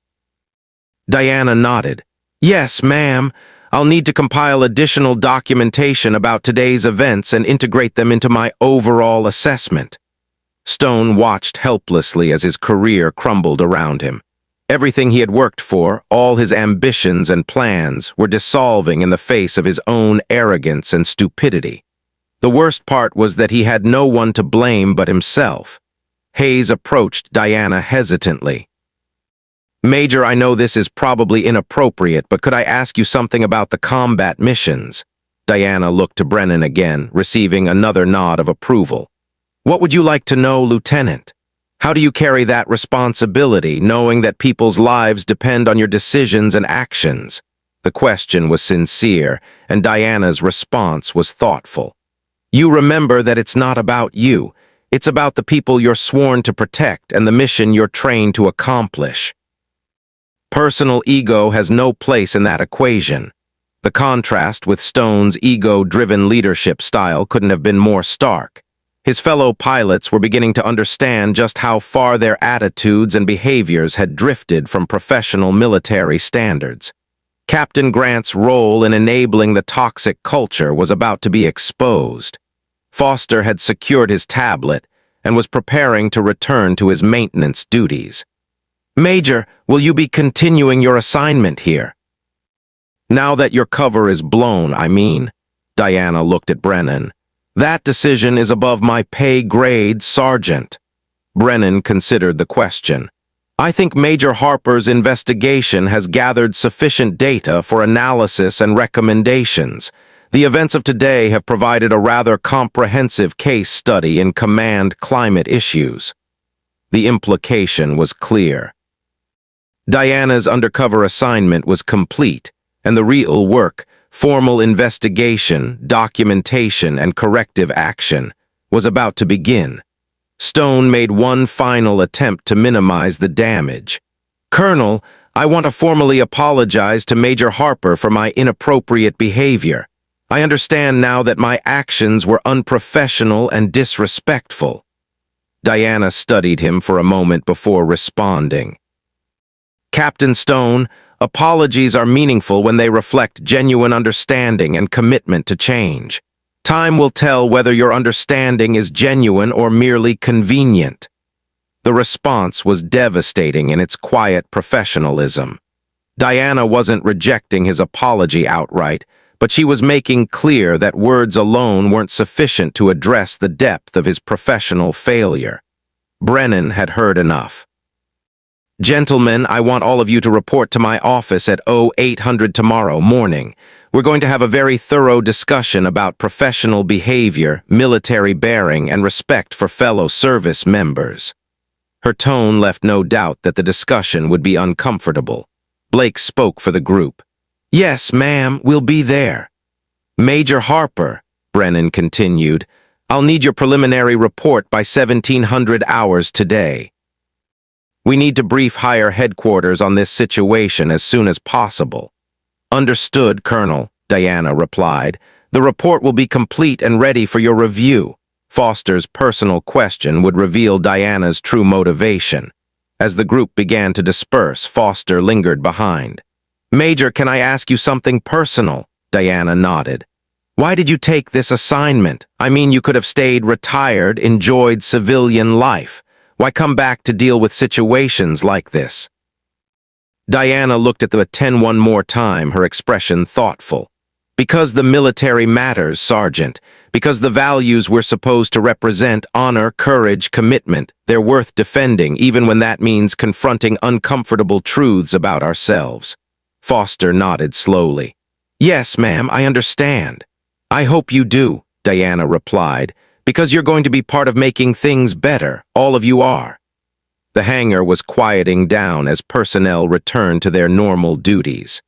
[SPEAKER 1] Diana nodded. "Yes, ma'am. I'll need to compile additional documentation about today's events and integrate them into my overall assessment." Stone watched helplessly as his career crumbled around him. Everything he had worked for, all his ambitions and plans, were dissolving in the face of his own arrogance and stupidity. The worst part was that he had no one to blame but himself. Hayes approached Diana hesitantly. "Major, I know this is probably inappropriate, but could I ask you something about the combat missions?" Diana looked to Brennan again, receiving another nod of approval. "What would you like to know, Lieutenant? How do you carry that responsibility, knowing that people's lives depend on your decisions and actions?" The question was sincere, and Diana's response was thoughtful. "You remember that it's not about you. It's about the people you're sworn to protect and the mission you're trained to accomplish. Personal ego has no place in that equation." The contrast with Stone's ego-driven leadership style couldn't have been more stark. His fellow pilots were beginning to understand just how far their attitudes and behaviors had drifted from professional military standards. Captain Grant's role in enabling the toxic culture was about to be exposed. Foster had secured his tablet and was preparing to return to his maintenance duties. "Major, will you be continuing your assignment here?" "Now that your cover is blown, I mean." Diana looked at Brennan. "That decision is above my pay grade, Sergeant." Brennan considered the question. "I think Major Harper's investigation has gathered sufficient data for analysis and recommendations. The events of today have provided a rather comprehensive case study in command climate issues." The implication was clear. Diana's undercover assignment was complete, and the real work, formal investigation, documentation, and corrective action, was about to begin. Stone made one final attempt to minimize the damage. "Colonel, I want to formally apologize to Major Harper for my inappropriate behavior. I understand now that my actions were unprofessional and disrespectful." Diana studied him for a moment before responding. "Captain Stone, apologies are meaningful when they reflect genuine understanding and commitment to change. Time will tell whether your understanding is genuine or merely convenient." The response was devastating in its quiet professionalism. Diana wasn't rejecting his apology outright, but she was making clear that words alone weren't sufficient to address the depth of his professional failure. Brennan had heard enough. "Gentlemen, I want all of you to report to my office at 0800 tomorrow morning. We're going to have a very thorough discussion about professional behavior, military bearing, and respect for fellow service members." Her tone left no doubt that the discussion would be uncomfortable. Blake spoke for the group. "Yes, ma'am, we'll be there." "Major Harper," Brennan continued, "I'll need your preliminary report by 1700 hours today. We need to brief higher headquarters on this situation as soon as possible." "Understood, Colonel," Diana replied. "The report will be complete and ready for your review." Foster's personal question would reveal Diana's true motivation. As the group began to disperse, Foster lingered behind. "Major, can I ask you something personal?" Diana nodded. "Why did you take this assignment? I mean, you could have stayed retired, enjoyed civilian life. Why come back to deal with situations like this? Diana looked at the 10 one more time, her expression thoughtful. Because the military matters, Sergeant. Because the values we're supposed to represent, honor, courage, commitment, they're worth defending, even when that means confronting uncomfortable truths about ourselves. Foster nodded slowly. Yes, ma'am, I understand. I hope you do, Diana replied, because you're going to be part of making things better, all of you are. The hangar was quieting down as personnel returned to their normal duties.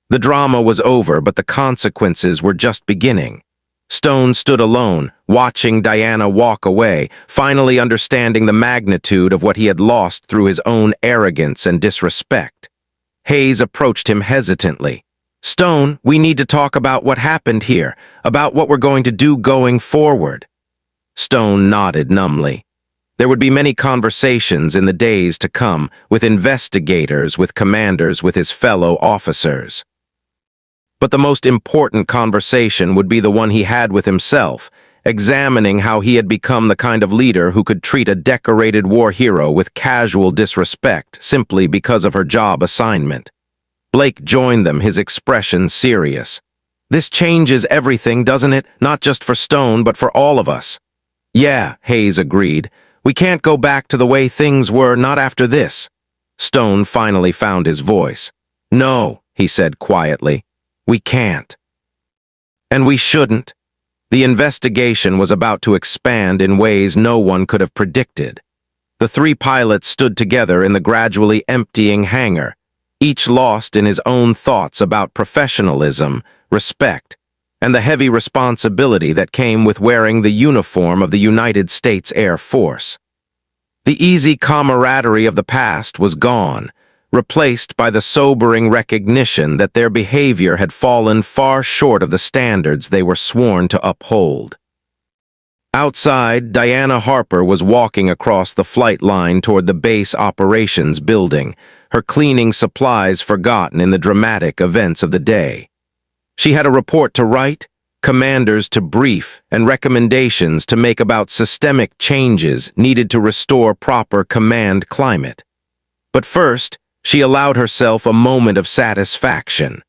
[SPEAKER 1] The drama was over, but the consequences were just beginning. Stone stood alone, watching Diana walk away, finally understanding the magnitude of what he had lost through his own arrogance and disrespect. Hayes approached him hesitantly. Stone, we need to talk about what happened here, about what we're going to do going forward. Stone nodded numbly. There would be many conversations in the days to come, with investigators, with commanders, with his fellow officers. But the most important conversation would be the one he had with himself, examining how he had become the kind of leader who could treat a decorated war hero with casual disrespect simply because of her job assignment. Blake joined them, his expression serious. This changes everything, doesn't it? Not just for Stone, but for all of us. Yeah, Hayes agreed. We can't go back to the way things were, not after this. Stone finally found his voice. No, he said quietly. We can't. And we shouldn't. The investigation was about to expand in ways no one could have predicted. The three pilots stood together in the gradually emptying hangar, each lost in his own thoughts about professionalism, respect, and the heavy responsibility that came with wearing the uniform of the United States Air Force. The easy camaraderie of the past was gone, replaced by the sobering recognition that their behavior had fallen far short of the standards they were sworn to uphold. Outside, Diana Harper was walking across the flight line toward the base operations building, her cleaning supplies forgotten in the dramatic events of the day. She had a report to write, commanders to brief, and recommendations to make about systemic changes needed to restore proper command climate. But first, she allowed herself a moment of satisfaction.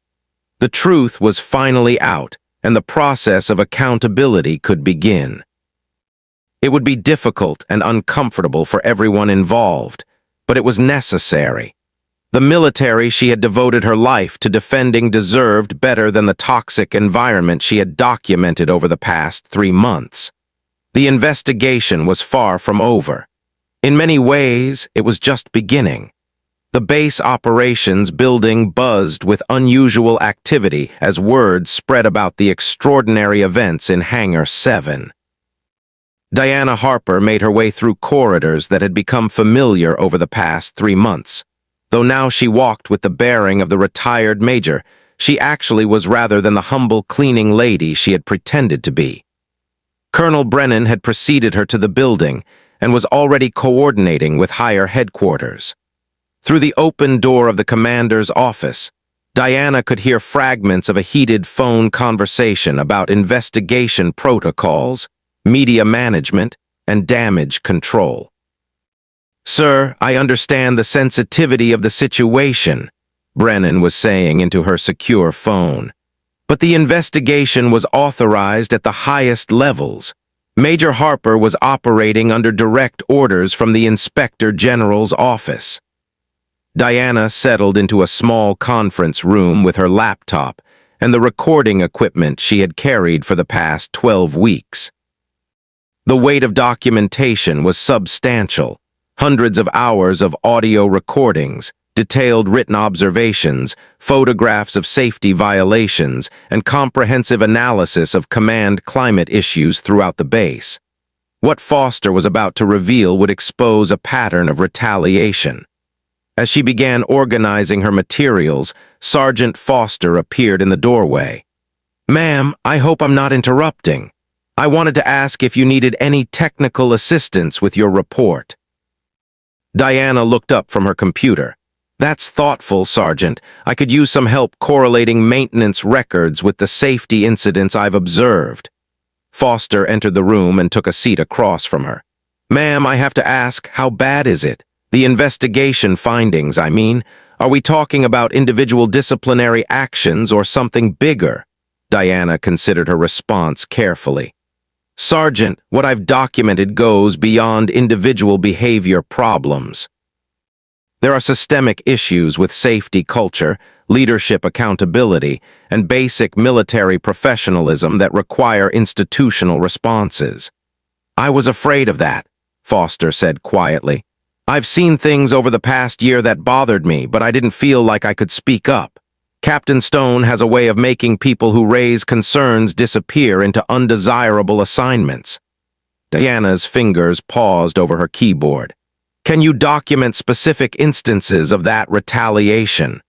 [SPEAKER 1] The truth was finally out, and the process of accountability could begin. It would be difficult and uncomfortable for everyone involved, but it was necessary. The military she had devoted her life to defending deserved better than the toxic environment she had documented over the past 3 months. The investigation was far from over. In many ways, it was just beginning. The base operations building buzzed with unusual activity as word spread about the extraordinary events in Hangar 7. Diana Harper made her way through corridors that had become familiar over the past 3 months. Though now she walked with the bearing of the retired major, she actually was rather than the humble cleaning lady she had pretended to be. Colonel Brennan had preceded her to the building and was already coordinating with higher headquarters. Through the open door of the commander's office, Diana could hear fragments of a heated phone conversation about investigation protocols, media management, and damage control. Sir, I understand the sensitivity of the situation, Brennan was saying into her secure phone. But the investigation was authorized at the highest levels. Major Harper was operating under direct orders from the Inspector General's office. Diana settled into a small conference room with her laptop and the recording equipment she had carried for the past 12 weeks. The weight of documentation was substantial. Hundreds of hours of audio recordings, detailed written observations, photographs of safety violations, and comprehensive analysis of command climate issues throughout the base. What Foster was about to reveal would expose a pattern of retaliation. As she began organizing her materials, Sergeant Foster appeared in the doorway. Ma'am, I hope I'm not interrupting. I wanted to ask if you needed any technical assistance with your report. Diana looked up from her computer. That's thoughtful, Sergeant. I could use some help correlating maintenance records with the safety incidents I've observed. Foster entered the room and took a seat across from her. Ma'am, I have to ask, how bad is it? The investigation findings, I mean. Are we talking about individual disciplinary actions or something bigger? Diana considered her response carefully. Sergeant, what I've documented goes beyond individual behavior problems. There are systemic issues with safety culture, leadership accountability, and basic military professionalism that require institutional responses. I was afraid of that, Foster said quietly. I've seen things over the past year that bothered me, but I didn't feel like I could speak up. Captain Stone has a way of making people who raise concerns disappear into undesirable assignments. Diana's fingers paused over her keyboard. Can you document specific instances of that retaliation?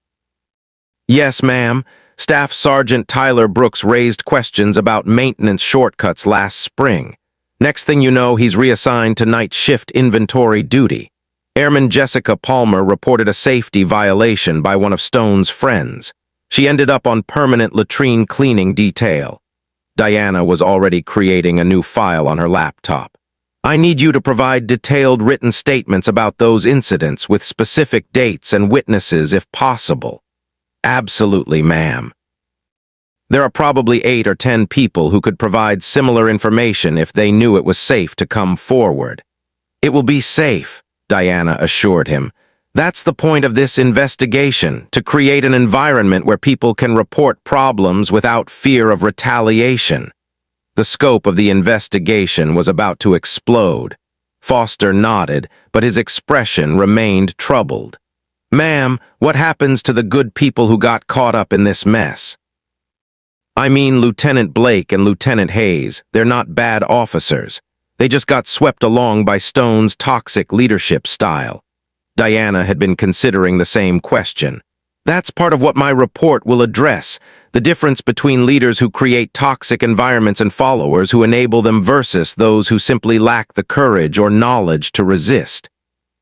[SPEAKER 1] Yes, ma'am. Staff Sergeant Tyler Brooks raised questions about maintenance shortcuts last spring. Next thing you know, he's reassigned to night shift inventory duty. Airman Jessica Palmer reported a safety violation by one of Stone's friends. She ended up on permanent latrine cleaning detail. Diana was already creating a new file on her laptop. I need you to provide detailed written statements about those incidents with specific dates and witnesses if possible. Absolutely, ma'am. There are probably 8 or 10 people who could provide similar information if they knew it was safe to come forward. It will be safe, Diana assured him. That's the point of this investigation, to create an environment where people can report problems without fear of retaliation. The scope of the investigation was about to explode. Foster nodded, but his expression remained troubled. Ma'am, what happens to the good people who got caught up in this mess? I mean Lieutenant Blake and Lieutenant Hayes. They're not bad officers. They just got swept along by Stone's toxic leadership style. Diana had been considering the same question. That's part of what my report will address, the difference between leaders who create toxic environments and followers who enable them versus those who simply lack the courage or knowledge to resist.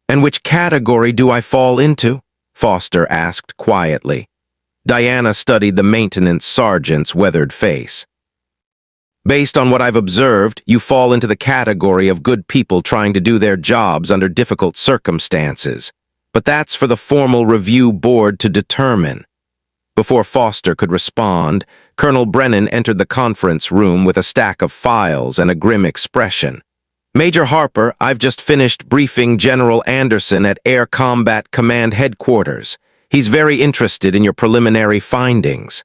[SPEAKER 1] And which category do I fall into? Foster asked quietly. Diana studied the maintenance sergeant's weathered face. Based on what I've observed, you fall into the category of good people trying to do their jobs under difficult circumstances. But that's for the formal review board to determine. Before Foster could respond, Colonel Brennan entered the conference room with a stack of files and a grim expression. Major Harper, I've just finished briefing General Anderson at Air Combat Command Headquarters. He's very interested in your preliminary findings.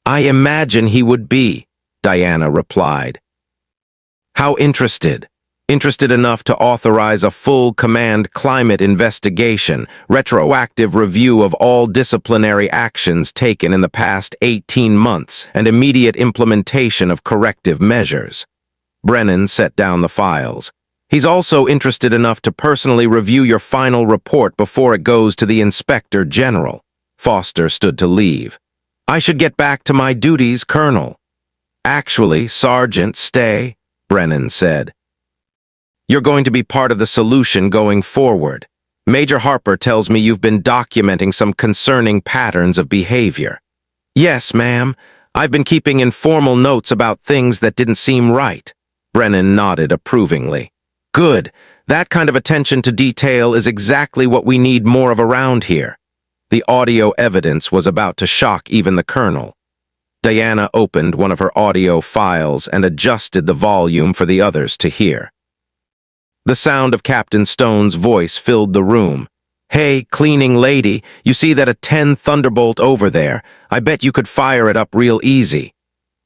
[SPEAKER 1] I imagine he would be, Diana replied. How interested? Interested enough to authorize a full command climate investigation, retroactive review of all disciplinary actions taken in the past 18 months, and immediate implementation of corrective measures. Brennan set down the files. He's also interested enough to personally review your final report before it goes to the Inspector General. Foster stood to leave. I should get back to my duties, Colonel. Actually, Sergeant, stay, Brennan said. You're going to be part of the solution going forward. Major Harper tells me you've been documenting some concerning patterns of behavior. Yes, ma'am. I've been keeping informal notes about things that didn't seem right. Brennan nodded approvingly. Good. That kind of attention to detail is exactly what we need more of around here. The audio evidence was about to shock even the colonel. Diana opened one of her audio files and adjusted the volume for the others to hear. The sound of Captain Stone's voice filled the room. Hey, cleaning lady, you see that a 10 Thunderbolt over there? I bet you could fire it up real easy.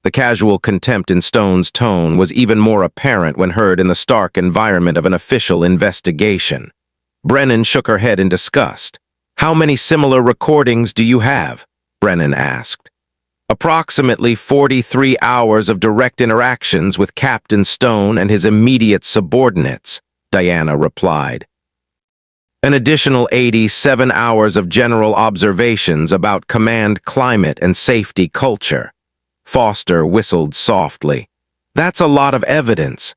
[SPEAKER 1] The casual contempt in Stone's tone was even more apparent when heard in the stark environment of an official investigation. Brennan shook her head in disgust. How many similar recordings do you have? Brennan asked. Approximately 43 hours of direct interactions with Captain Stone and his immediate subordinates, Diana replied. An additional 87 hours of general observations about command climate and safety culture. Foster whistled softly. That's a lot of evidence.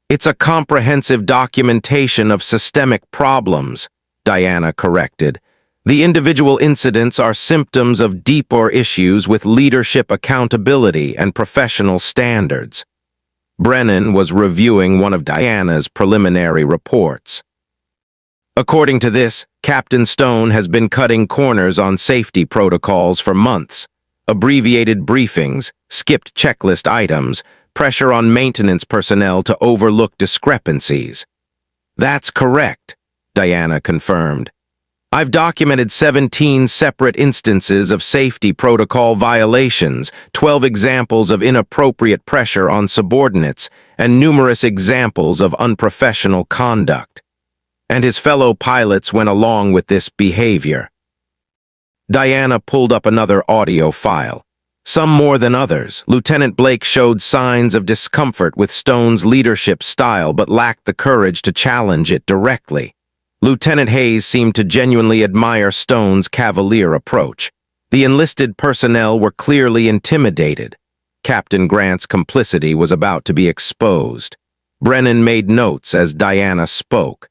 [SPEAKER 1] It's a comprehensive documentation of systemic problems, Diana corrected. The individual incidents are symptoms of deeper issues with leadership accountability and professional standards. Brennan was reviewing one of Diana's preliminary reports. According to this, Captain Stone has been cutting corners on safety protocols for months. Abbreviated briefings, skipped checklist items, pressure on maintenance personnel to overlook discrepancies. That's correct, Diana confirmed. I've documented 17 separate instances of safety protocol violations, 12 examples of inappropriate pressure on subordinates, and numerous examples of unprofessional conduct. And his fellow pilots went along with this behavior. Diana pulled up another audio file. Some more than others, Lieutenant Blake showed signs of discomfort with Stone's leadership style but lacked the courage to challenge it directly. Lieutenant Hayes seemed to genuinely admire Stone's cavalier approach. The enlisted personnel were clearly intimidated. Captain Grant's complicity was about to be exposed. Brennan made notes as Diana spoke.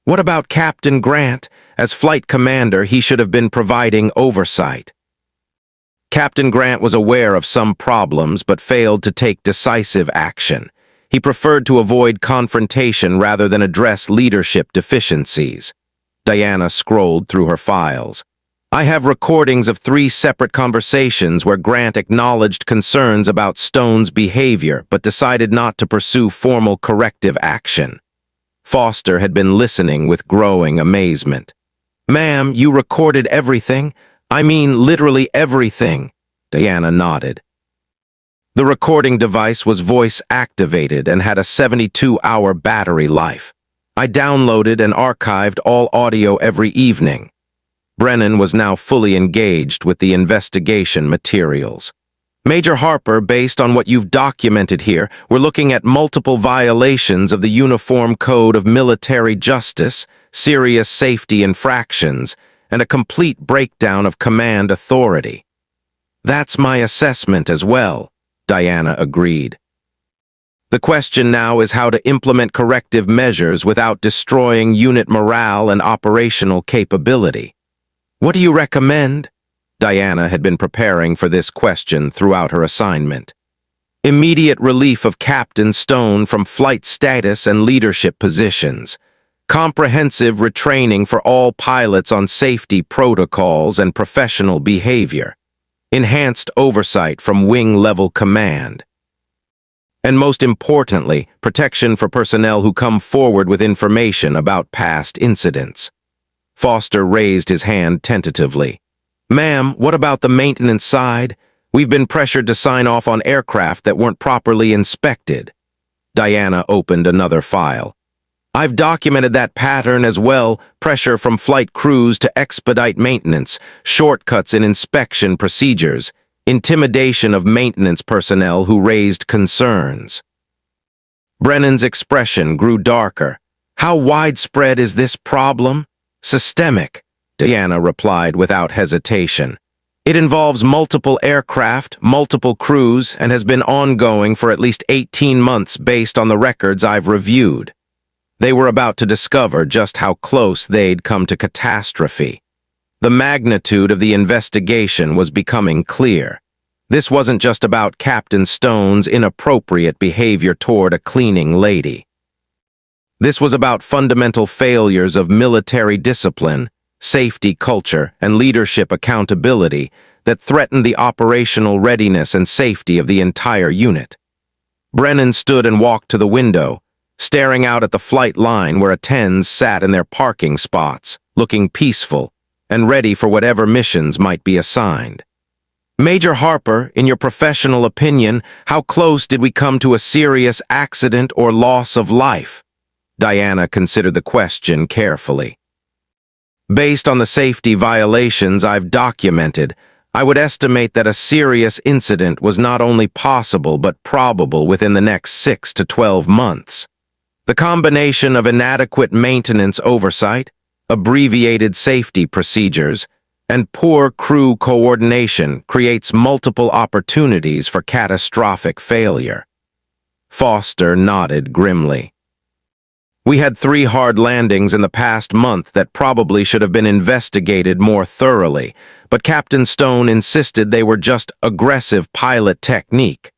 [SPEAKER 1] What about Captain Grant? As flight commander, he should have been providing oversight. Captain Grant was aware of some problems but failed to take decisive action. He preferred to avoid confrontation rather than address leadership deficiencies. Diana scrolled through her files. I have recordings of 3 separate conversations where Grant acknowledged concerns about Stone's behavior but decided not to pursue formal corrective action. Foster had been listening with growing amazement. Ma'am, you recorded everything? I mean literally everything. Diana nodded. The recording device was voice-activated and had a 72-hour battery life. I downloaded and archived all audio every evening. Brennan was now fully engaged with the investigation materials. Major Harper, based on what you've documented here, we're looking at multiple violations of the Uniform Code of Military Justice, serious safety infractions, and a complete breakdown of command authority. That's my assessment as well, Diana agreed. The question now is how to implement corrective measures without destroying unit morale and operational capability. What do you recommend? Diana had been preparing for this question throughout her assignment. Immediate relief of Captain Stone from flight status and leadership positions. Comprehensive retraining for all pilots on safety protocols and professional behavior. Enhanced oversight from wing-level command. And most importantly, protection for personnel who come forward with information about past incidents. Foster raised his hand tentatively. Ma'am, what about the maintenance side? We've been pressured to sign off on aircraft that weren't properly inspected. Diana opened another file. I've documented that pattern as well, pressure from flight crews to expedite maintenance, shortcuts in inspection procedures, intimidation of maintenance personnel who raised concerns. Brennan's expression grew darker. How widespread is this problem? Systemic, Diana replied without hesitation. It involves multiple aircraft, multiple crews, and has been ongoing for at least 18 months based on the records I've reviewed. They were about to discover just how close they'd come to catastrophe. The magnitude of the investigation was becoming clear. This wasn't just about Captain Stone's inappropriate behavior toward a cleaning lady. This was about fundamental failures of military discipline, safety culture, and leadership accountability that threatened the operational readiness and safety of the entire unit. Brennan stood and walked to the window, staring out at the flight line where attends sat in their parking spots, looking peaceful and ready for whatever missions might be assigned. Major Harper, in your professional opinion, how close did we come to a serious accident or loss of life? Diana considered the question carefully. Based on the safety violations I've documented, I would estimate that a serious incident was not only possible but probable within the next 6 to 12 months. The combination of inadequate maintenance oversight, abbreviated safety procedures, and poor crew coordination creates multiple opportunities for catastrophic failure. Foster nodded grimly. We had 3 hard landings in the past month that probably should have been investigated more thoroughly, but Captain Stone insisted they were just aggressive pilot technique.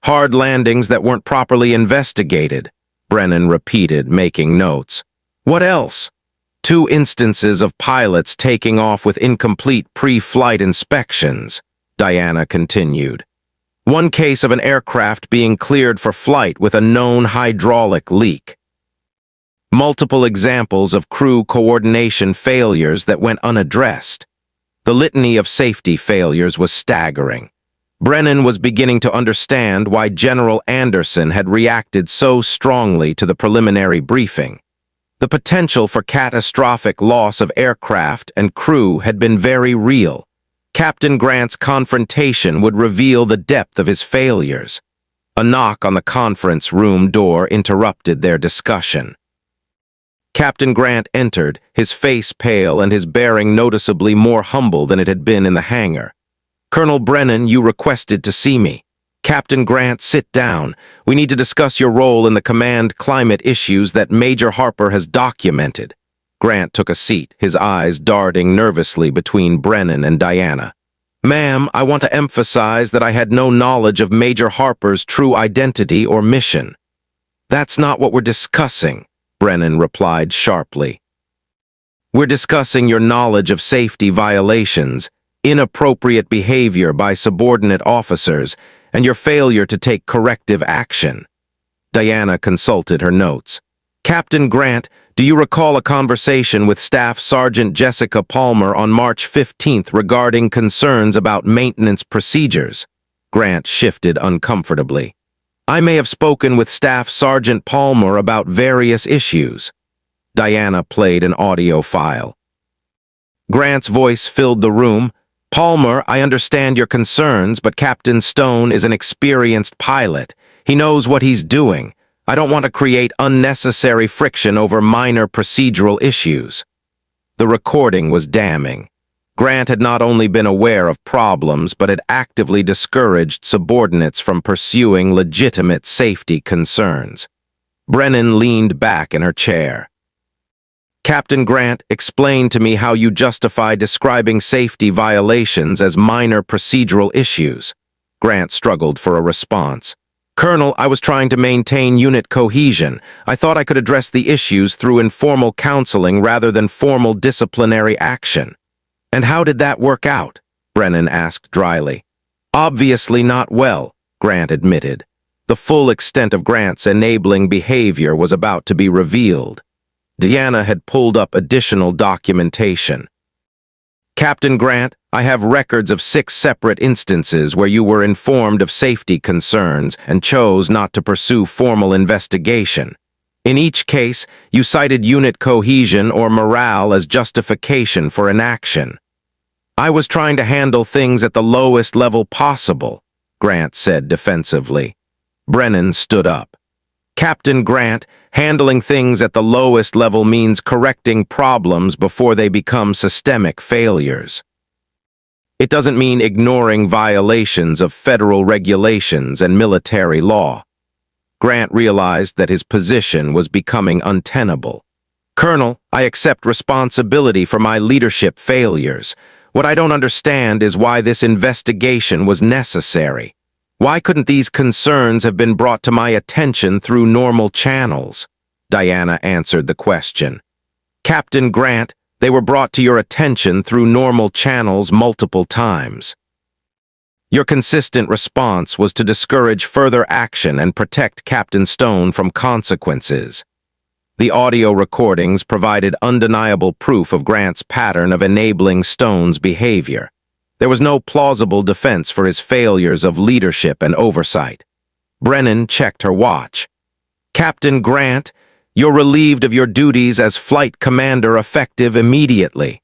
[SPEAKER 1] Hard landings that weren't properly investigated, Brennan repeated, making notes. What else? 2 instances of pilots taking off with incomplete pre-flight inspections, Diana continued. 1 case of an aircraft being cleared for flight with a known hydraulic leak. Multiple examples of crew coordination failures that went unaddressed. The litany of safety failures was staggering. Brennan was beginning to understand why General Anderson had reacted so strongly to the preliminary briefing. The potential for catastrophic loss of aircraft and crew had been very real. Captain Grant's confrontation would reveal the depth of his failures. A knock on the conference room door interrupted their discussion. Captain Grant entered, his face pale and his bearing noticeably more humble than it had been in the hangar. "Colonel Brennan, you requested to see me." "Captain Grant, sit down. We need to discuss your role in the command climate issues that Major Harper has documented." Grant took a seat, his eyes darting nervously between Brennan and Diana. "Ma'am, I want to emphasize that I had no knowledge of Major Harper's true identity or mission." "That's not what we're discussing," Brennan replied sharply. "We're discussing your knowledge of safety violations, inappropriate behavior by subordinate officers, and your failure to take corrective action." Diana consulted her notes. "Captain Grant, do you recall a conversation with Staff Sergeant Jessica Palmer on March 15th regarding concerns about maintenance procedures?" Grant shifted uncomfortably. "I may have spoken with Staff Sergeant Palmer about various issues." Diana played an audio file. Grant's voice filled the room. "Palmer, I understand your concerns, but Captain Stone is an experienced pilot. He knows what he's doing. I don't want to create unnecessary friction over minor procedural issues." The recording was damning. Grant had not only been aware of problems, but had actively discouraged subordinates from pursuing legitimate safety concerns. Brennan leaned back in her chair. "Captain Grant, explain to me how you justify describing safety violations as minor procedural issues." Grant struggled for a response. "Colonel, I was trying to maintain unit cohesion. I thought I could address the issues through informal counseling rather than formal disciplinary action." "And how did that work out?" Brennan asked dryly. "Obviously not well," Grant admitted. The full extent of Grant's enabling behavior was about to be revealed. Diana had pulled up additional documentation. "Captain Grant, I have records of 6 separate instances where you were informed of safety concerns and chose not to pursue formal investigation. In each case, you cited unit cohesion or morale as justification for inaction." "I was trying to handle things at the lowest level possible," Grant said defensively. Brennan stood up. "Captain Grant, handling things at the lowest level means correcting problems before they become systemic failures. It doesn't mean ignoring violations of federal regulations and military law." Grant realized that his position was becoming untenable. "Colonel, I accept responsibility for my leadership failures. What I don't understand is why this investigation was necessary. Why couldn't these concerns have been brought to my attention through normal channels?" Diana answered the question. "Captain Grant, they were brought to your attention through normal channels multiple times. Your consistent response was to discourage further action and protect Captain Stone from consequences." The audio recordings provided undeniable proof of Grant's pattern of enabling Stone's behavior. There was no plausible defense for his failures of leadership and oversight. Brennan checked her watch. "Captain Grant, you're relieved of your duties as flight commander effective immediately.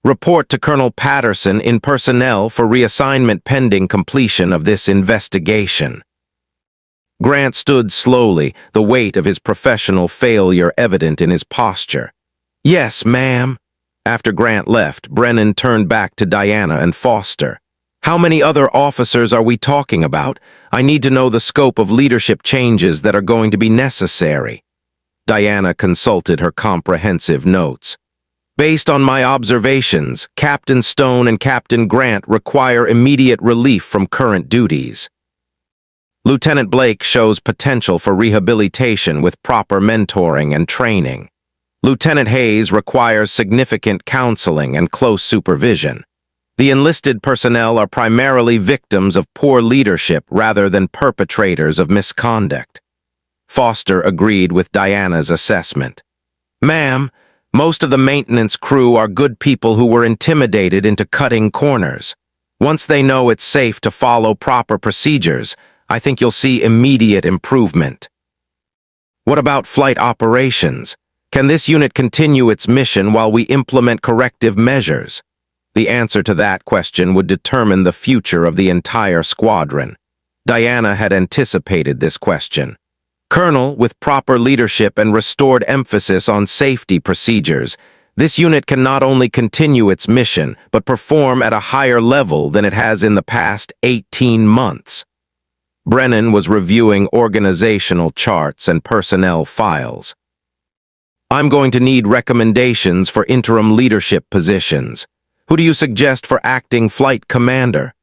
[SPEAKER 1] Report to Colonel Patterson in personnel for reassignment pending completion of this investigation." Grant stood slowly, the weight of his professional failure evident in his posture. "Yes, ma'am." After Grant left, Brennan turned back to Diana and Foster. "How many other officers are we talking about? I need to know the scope of leadership changes that are going to be necessary." Diana consulted her comprehensive notes. "Based on my observations, Captain Stone and Captain Grant require immediate relief from current duties." Lieutenant Blake shows potential for rehabilitation with proper mentoring and training. Lieutenant Hayes requires significant counseling and close supervision. The enlisted personnel are primarily victims of poor leadership rather than perpetrators of misconduct. Foster agreed with Diana's assessment. Ma'am, most of the maintenance crew are good people who were intimidated into cutting corners. Once they know it's safe to follow proper procedures, I think you'll see immediate improvement. What about flight operations? Can this unit continue its mission while we implement corrective measures? The answer to that question would determine the future of the entire squadron. Diana had anticipated this question. Colonel, with proper leadership and restored emphasis on safety procedures, this unit can not only continue its mission, but perform at a higher level than it has in the past 18 months. Brennan was reviewing organizational charts and personnel files. I'm going to need recommendations for interim leadership positions. Who do you suggest for acting flight commander?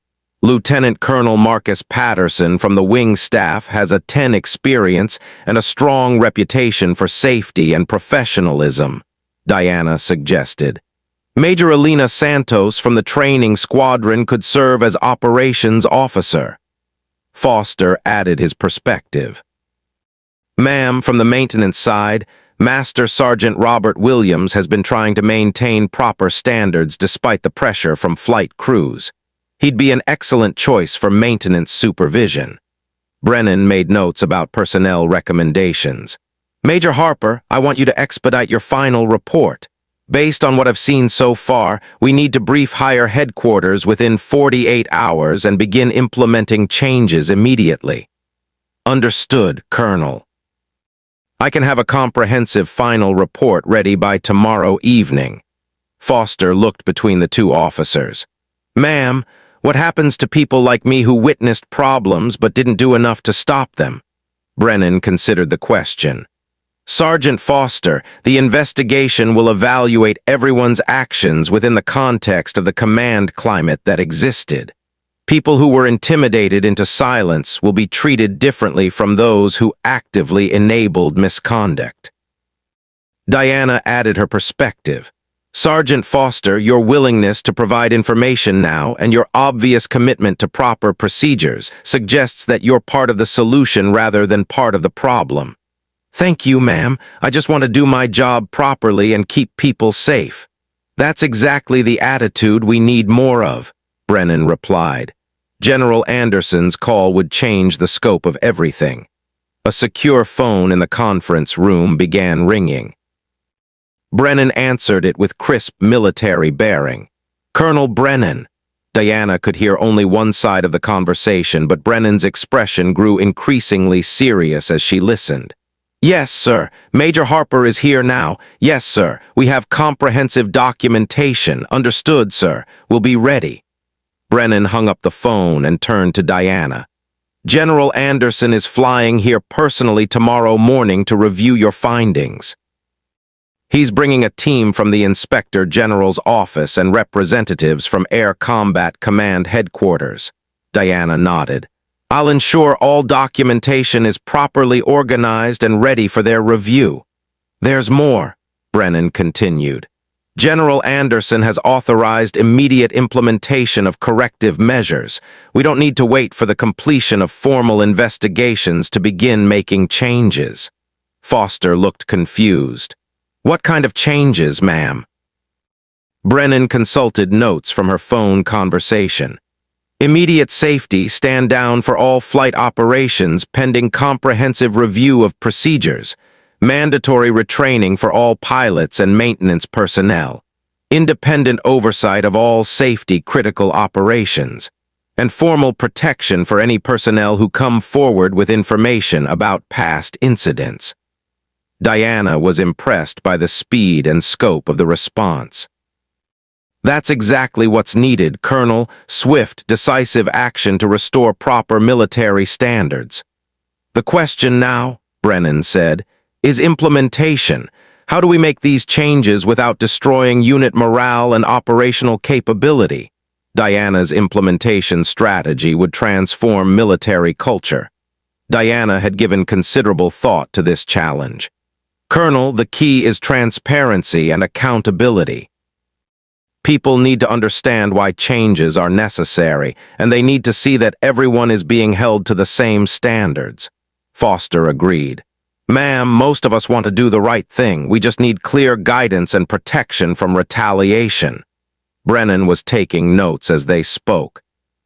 [SPEAKER 1] Lieutenant Colonel Marcus Patterson from the wing staff has a 10 experience and a strong reputation for safety and professionalism, Diana suggested. Major Elena Santos from the training squadron could serve as operations officer. Foster added his perspective. Ma'am, from the maintenance side, Master Sergeant Robert Williams has been trying to maintain proper standards despite the pressure from flight crews. He'd be an excellent choice for maintenance supervision. Brennan made notes about personnel recommendations. Major Harper, I want you to expedite your final report. Based on what I've seen so far, we need to brief higher headquarters within 48 hours and begin implementing changes immediately. Understood, Colonel. I can have a comprehensive final report ready by tomorrow evening. Foster looked between the two officers. Ma'am, what happens to people like me who witnessed problems but didn't do enough to stop them? Brennan considered the question. Sergeant Foster, the investigation will evaluate everyone's actions within the context of the command climate that existed. People who were intimidated into silence will be treated differently from those who actively enabled misconduct. Diana added her perspective. Sergeant Foster, your willingness to provide information now and your obvious commitment to proper procedures suggests that you're part of the solution rather than part of the problem. Thank you, ma'am. I just want to do my job properly and keep people safe. That's exactly the attitude we need more of, Brennan replied. General Anderson's call would change the scope of everything. A secure phone in the conference room began ringing. Brennan answered it with crisp military bearing. Colonel Brennan. Diana could hear only one side of the conversation, but Brennan's expression grew increasingly serious as she listened. Yes, sir. Major Harper is here now. Yes, sir. We have comprehensive documentation. Understood, sir. We'll be ready. Brennan hung up the phone and turned to Diana. General Anderson is flying here personally tomorrow morning to review your findings. He's bringing a team from the Inspector General's office and representatives from Air Combat Command Headquarters. Diana nodded. I'll ensure all documentation is properly organized and ready for their review. There's more, Brennan continued. General Anderson has authorized immediate implementation of corrective measures. We don't need to wait for the completion of formal investigations to begin making changes. Foster looked confused. What kind of changes, ma'am? Brennan consulted notes from her phone conversation. Immediate safety, stand down for all flight operations pending comprehensive review of procedures. Mandatory retraining for all pilots and maintenance personnel. Independent oversight of all safety-critical operations. And formal protection for any personnel who come forward with information about past incidents. Diana was impressed by the speed and scope of the response. That's exactly what's needed, Colonel. Swift, decisive action to restore proper military standards. The question now, Brennan said, is implementation. How do we make these changes without destroying unit morale and operational capability? Diana's implementation strategy would transform military culture. Diana had given considerable thought to this challenge. Colonel, the key is transparency and accountability. People need to understand why changes are necessary, and they need to see that everyone is being held to the same standards. Foster agreed. Ma'am, most of us want to do the right thing. We just need clear guidance and protection from retaliation. Brennan was taking notes as they spoke.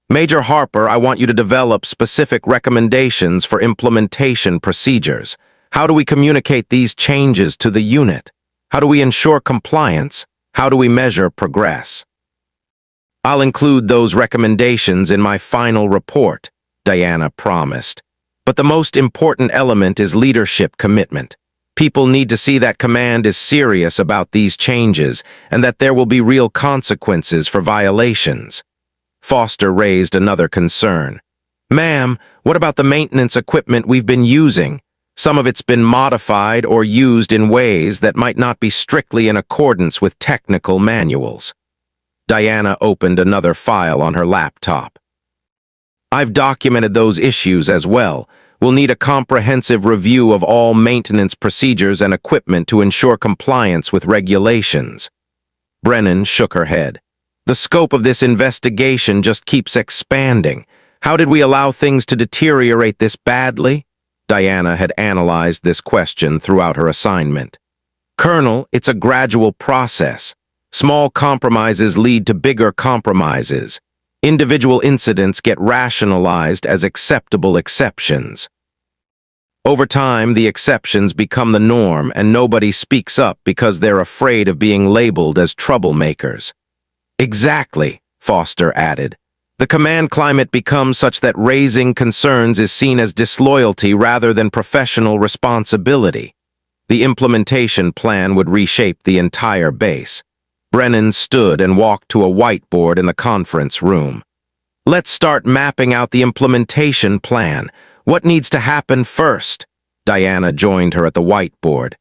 [SPEAKER 1] Major Harper, I want you to develop specific recommendations for implementation procedures. How do we communicate these changes to the unit? How do we ensure compliance? How do we measure progress? I'll include those recommendations in my final report, Diana promised. But the most important element is leadership commitment. People need to see that command is serious about these changes and that there will be real consequences for violations. Foster raised another concern. Ma'am, what about the maintenance equipment we've been using? Some of it's been modified or used in ways that might not be strictly in accordance with technical manuals. Diana opened another file on her laptop. I've documented those issues as well. We'll need a comprehensive review of all maintenance procedures and equipment to ensure compliance with regulations. Brennan shook her head. The scope of this investigation just keeps expanding. How did we allow things to deteriorate this badly? Diana had analyzed this question throughout her assignment. Colonel, it's a gradual process. Small compromises lead to bigger compromises. Individual incidents get rationalized as acceptable exceptions. Over time, the exceptions become the norm and nobody speaks up because they're afraid of being labeled as troublemakers. Exactly, Foster added. The command climate becomes such that raising concerns is seen as disloyalty rather than professional responsibility. The implementation plan would reshape the entire base. Brennan stood and walked to a whiteboard in the conference room. Let's start mapping out the implementation plan. What needs to happen first? Diana joined her at the whiteboard.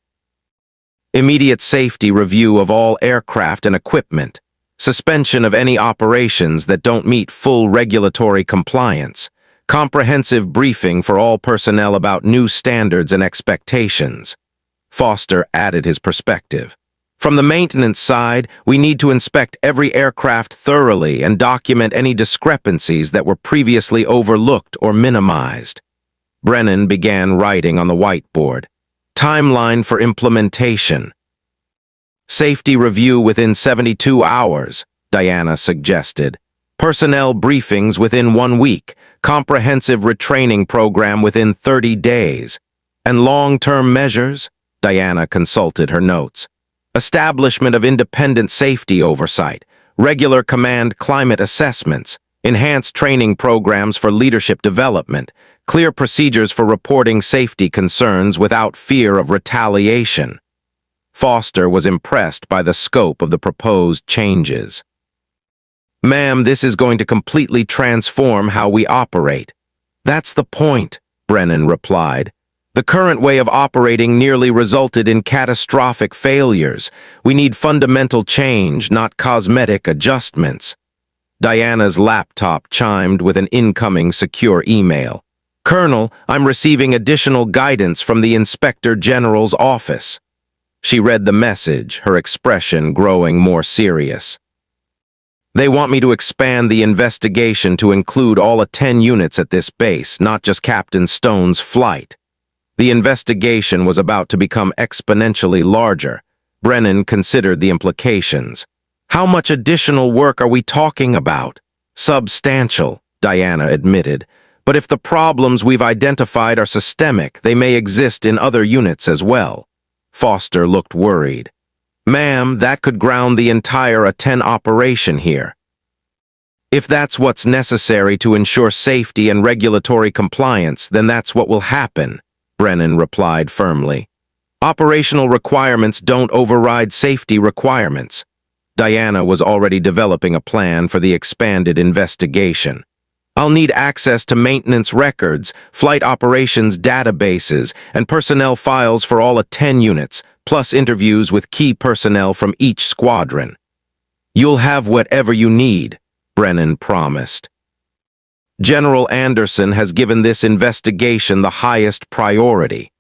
[SPEAKER 1] Immediate safety review of all aircraft and equipment. Suspension of any operations that don't meet full regulatory compliance. Comprehensive briefing for all personnel about new standards and expectations. Foster added his perspective. From the maintenance side, we need to inspect every aircraft thoroughly and document any discrepancies that were previously overlooked or minimized. Brennan began writing on the whiteboard. Timeline for implementation. Safety review within 72 hours, Diana suggested. Personnel briefings within 1 week. Comprehensive retraining program within 30 days. And long-term measures? Diana consulted her notes. Establishment of independent safety oversight, regular command climate assessments, enhanced training programs for leadership development, clear procedures for reporting safety concerns without fear of retaliation. Foster was impressed by the scope of the proposed changes. Ma'am, this is going to completely transform how we operate. That's the point, Brennan replied. The current way of operating nearly resulted in catastrophic failures. We need fundamental change, not cosmetic adjustments. Diana's laptop chimed with an incoming secure email. Colonel, I'm receiving additional guidance from the Inspector General's office. She read the message, her expression growing more serious. They want me to expand the investigation to include all 10 units at this base, not just Captain Stone's flight. The investigation was about to become exponentially larger. Brennan considered the implications. How much additional work are we talking about? Substantial, Diana admitted. But if the problems we've identified are systemic, they may exist in other units as well. Foster looked worried. Ma'am, that could ground the entire A-10 operation here. If that's what's necessary to ensure safety and regulatory compliance, then that's what will happen, Brennan replied firmly. Operational requirements don't override safety requirements. Diana was already developing a plan for the expanded investigation. I'll need access to maintenance records, flight operations databases, and personnel files for all 10 units, plus interviews with key personnel from each squadron. You'll have whatever you need, Brennan promised. General Anderson has given this investigation the highest priority.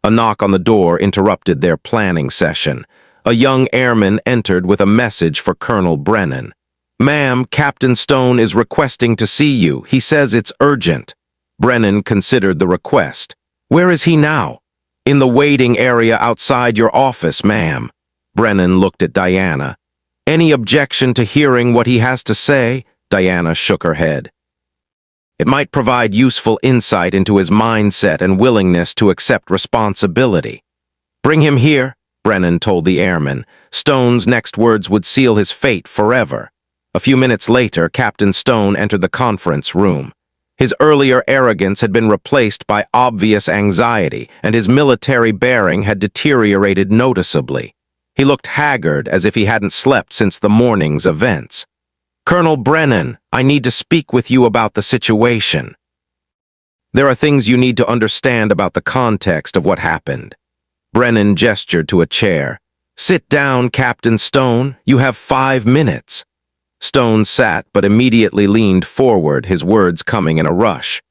[SPEAKER 1] A knock on the door interrupted their planning session. A young airman entered with a message for Colonel Brennan. "Ma'am, Captain Stone is requesting to see you. He says it's urgent." Brennan considered the request. "Where is he now?" "In the waiting area outside your office, ma'am." Brennan looked at Diana. "Any objection to hearing what he has to say?" Diana shook her head. It might provide useful insight into his mindset and willingness to accept responsibility. "Bring him here," Brennan told the airman. Stone's next words would seal his fate forever. A few minutes later, Captain Stone entered the conference room. His earlier arrogance had been replaced by obvious anxiety, and his military bearing had deteriorated noticeably. He looked haggard, as if he hadn't slept since the morning's events. "Colonel Brennan, I need to speak with you about the situation." "There are things you need to understand about the context of what happened." Brennan gestured to a chair. "Sit down, Captain Stone. You have 5 minutes." Stone sat but immediately leaned forward, his words coming in a rush.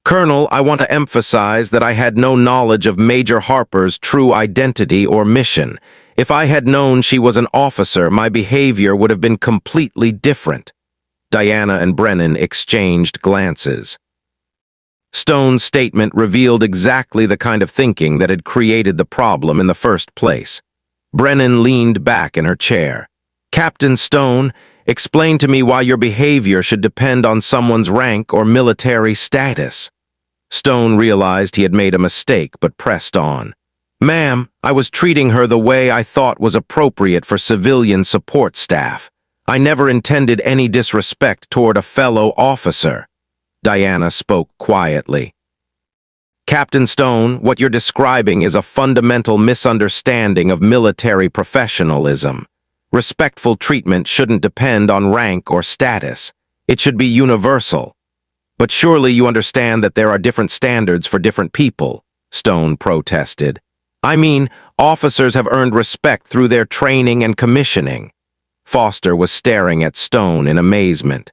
[SPEAKER 1] "Colonel, I want to emphasize that I had no knowledge of Major Harper's true identity or mission. If I had known she was an officer, my behavior would have been completely different." Diana and Brennan exchanged glances. Stone's statement revealed exactly the kind of thinking that had created the problem in the first place. Brennan leaned back in her chair. "Captain Stone, explain to me why your behavior should depend on someone's rank or military status." Stone realized he had made a mistake but pressed on. "Ma'am, I was treating her the way I thought was appropriate for civilian support staff. I never intended any disrespect toward a fellow officer." Diana spoke quietly. "Captain Stone, what you're describing is a fundamental misunderstanding of military professionalism. Respectful treatment shouldn't depend on rank or status. It should be universal." "But surely you understand that there are different standards for different people," Stone protested. "I mean, officers have earned respect through their training and commissioning." Foster was staring at Stone in amazement.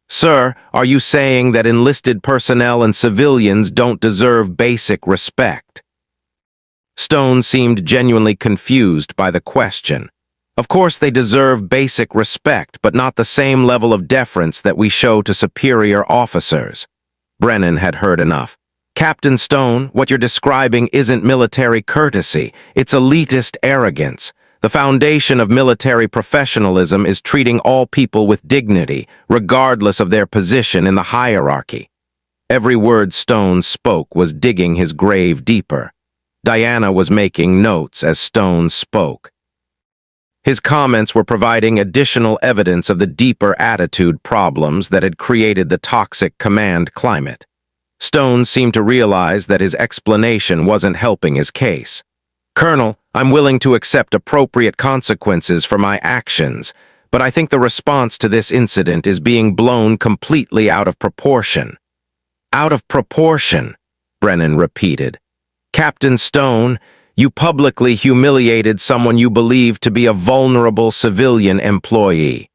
[SPEAKER 1] "Sir, are you saying that enlisted personnel and civilians don't deserve basic respect?" Stone seemed genuinely confused by the question. "Of course they deserve basic respect, but not the same level of deference that we show to superior officers." Brennan had heard enough. "Captain Stone, what you're describing isn't military courtesy, it's elitist arrogance. The foundation of military professionalism is treating all people with dignity, regardless of their position in the hierarchy." Every word Stone spoke was digging his grave deeper. Diana was making notes as Stone spoke. His comments were providing additional evidence of the deeper attitude problems that had created the toxic command climate. Stone seemed to realize that his explanation wasn't helping his case. "Colonel, I'm willing to accept appropriate consequences for my actions, but I think the response to this incident is being blown completely out of proportion." "Out of proportion," Brennan repeated. "Captain Stone, you publicly humiliated someone you believed to be a vulnerable civilian employee.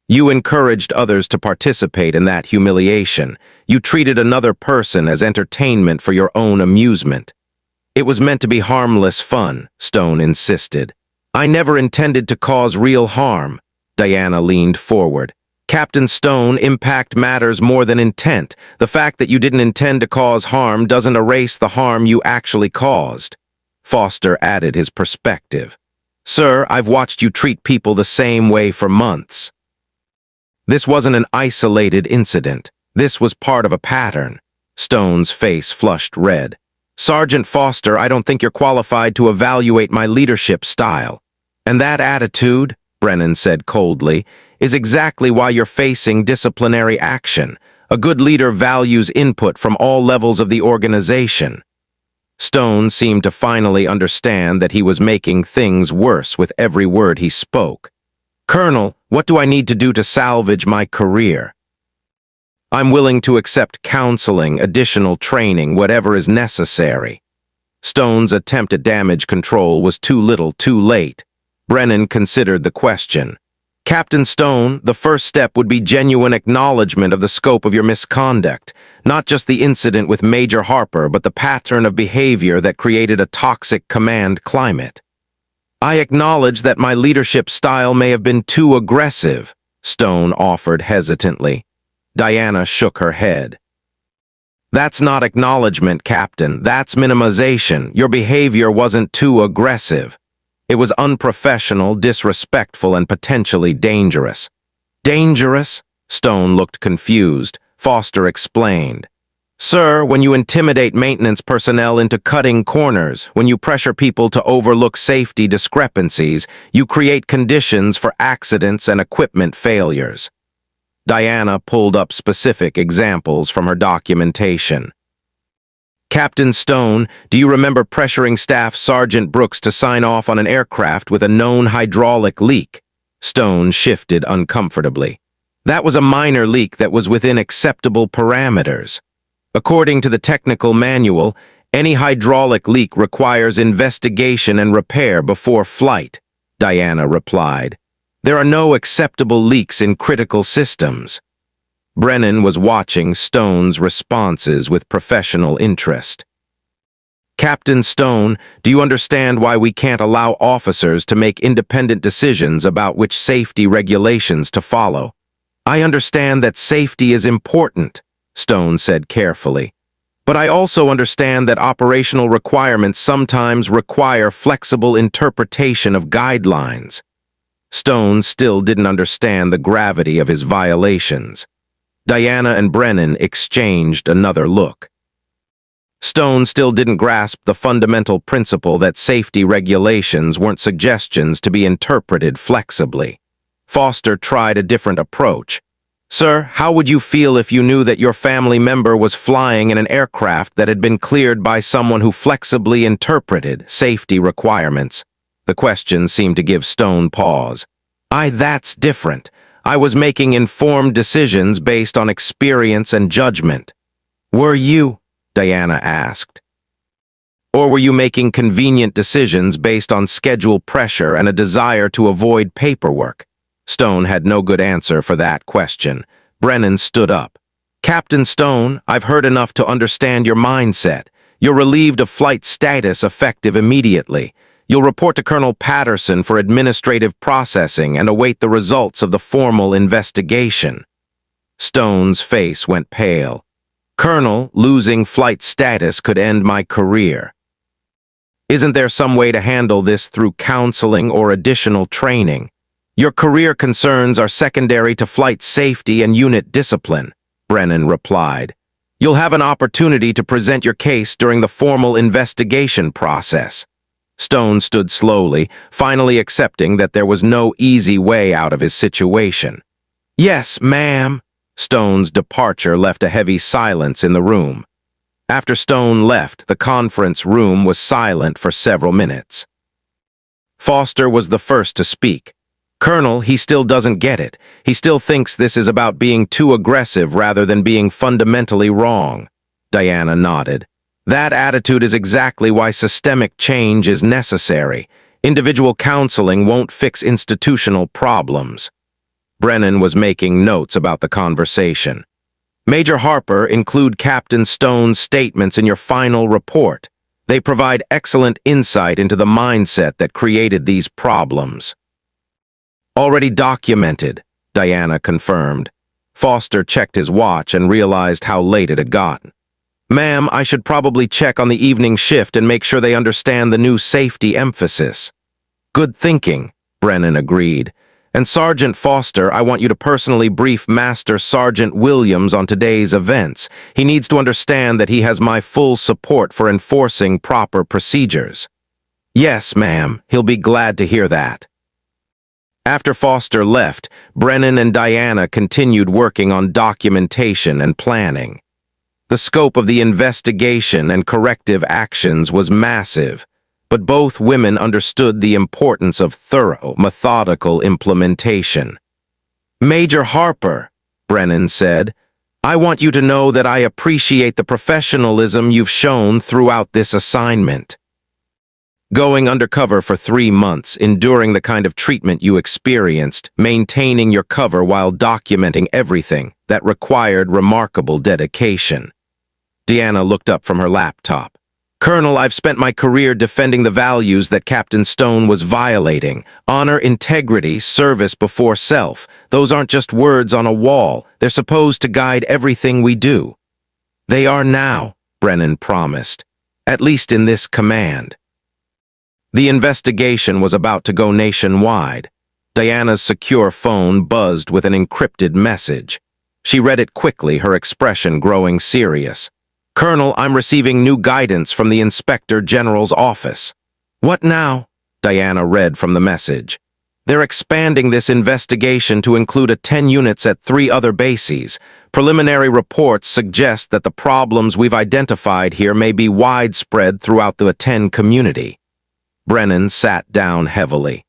[SPEAKER 1] You encouraged others to participate in that humiliation. You treated another person as entertainment for your own amusement." "It was meant to be harmless fun," Stone insisted. "I never intended to cause real harm." Diana leaned forward. "Captain Stone, impact matters more than intent. The fact that you didn't intend to cause harm doesn't erase the harm you actually caused." Foster added his perspective. "Sir, I've watched you treat people the same way for months." This wasn't an isolated incident. This was part of a pattern. Stone's face flushed red. "Sergeant Foster, I don't think you're qualified to evaluate my leadership style." "And that attitude," Brennan said coldly, "is exactly why you're facing disciplinary action. A good leader values input from all levels of the organization." Stone seemed to finally understand that he was making things worse with every word he spoke. "Colonel, what do I need to do to salvage my career?" "I'm willing to accept counseling, additional training, whatever is necessary." Stone's attempt at damage control was too little, too late. Brennan considered the question. Captain Stone, the first step would be genuine acknowledgement of the scope of your misconduct, not just the incident with Major Harper, but the pattern of behavior that created a toxic command climate. I acknowledge that my leadership style may have been too aggressive, Stone offered hesitantly. Diana shook her head. That's not acknowledgement, Captain. That's minimization. Your behavior wasn't too aggressive. It was unprofessional, disrespectful, and potentially dangerous. Dangerous? Stone looked confused. Foster explained. Sir, when you intimidate maintenance personnel into cutting corners, when you pressure people to overlook safety discrepancies, you create conditions for accidents and equipment failures. Diana pulled up specific examples from her documentation. Captain Stone, do you remember pressuring Staff Sergeant Brooks to sign off on an aircraft with a known hydraulic leak? Stone shifted uncomfortably. That was a minor leak that was within acceptable parameters. According to the technical manual, any hydraulic leak requires investigation and repair before flight, Diana replied. There are no acceptable leaks in critical systems. Brennan was watching Stone's responses with professional interest. Captain Stone, do you understand why we can't allow officers to make independent decisions about which safety regulations to follow? I understand that safety is important, Stone said carefully. But I also understand that operational requirements sometimes require flexible interpretation of guidelines. Stone still didn't understand the gravity of his violations. Diana and Brennan exchanged another look. Stone still didn't grasp the fundamental principle that safety regulations weren't suggestions to be interpreted flexibly. Foster tried a different approach. Sir, how would you feel if you knew that your family member was flying in an aircraft that had been cleared by someone who flexibly interpreted safety requirements? The question seemed to give Stone pause. That's different. I was making informed decisions based on experience and judgment. Were you? Diana asked. Or were you making convenient decisions based on schedule pressure and a desire to avoid paperwork? Stone had no good answer for that question. Brennan stood up. Captain Stone, I've heard enough to understand your mindset. You're relieved of flight status effective immediately. You'll report to Colonel Patterson for administrative processing and await the results of the formal investigation. Stone's face went pale. Colonel, losing flight status could end my career. Isn't there some way to handle this through counseling or additional training? Your career concerns are secondary to flight safety and unit discipline, Brennan replied. You'll have an opportunity to present your case during the formal investigation process. Stone stood slowly, finally accepting that there was no easy way out of his situation. Yes, ma'am. Stone's departure left a heavy silence in the room. After Stone left, the conference room was silent for several minutes. Foster was the first to speak. Colonel, he still doesn't get it. He still thinks this is about being too aggressive rather than being fundamentally wrong. Diana nodded. That attitude is exactly why systemic change is necessary. Individual counseling won't fix institutional problems. Brennan was making notes about the conversation. Major Harper, include Captain Stone's statements in your final report. They provide excellent insight into the mindset that created these problems. Already documented, Diana confirmed. Foster checked his watch and realized how late it had gotten. Ma'am, I should probably check on the evening shift and make sure they understand the new safety emphasis. Good thinking, Brennan agreed. And Sergeant Foster, I want you to personally brief Master Sergeant Williams on today's events. He needs to understand that he has my full support for enforcing proper procedures. Yes, ma'am, he'll be glad to hear that. After Foster left, Brennan and Diana continued working on documentation and planning. The scope of the investigation and corrective actions was massive, but both women understood the importance of thorough, methodical implementation. Major Harper, Brennan said, I want you to know that I appreciate the professionalism you've shown throughout this assignment. Going undercover for 3 months, enduring the kind of treatment you experienced, maintaining your cover while documenting everything that required remarkable dedication. Diana looked up from her laptop. Colonel, I've spent my career defending the values that Captain Stone was violating. Honor, integrity, service before self. Those aren't just words on a wall. They're supposed to guide everything we do. They are now, Brennan promised. At least in this command. The investigation was about to go nationwide. Diana's secure phone buzzed with an encrypted message. She read it quickly, her expression growing serious. Colonel, I'm receiving new guidance from the Inspector General's office. What now? Diana read from the message. They're expanding this investigation to include 10 units at 3 other bases. Preliminary reports suggest that the problems we've identified here may be widespread throughout the 10 community. Brennan sat down heavily.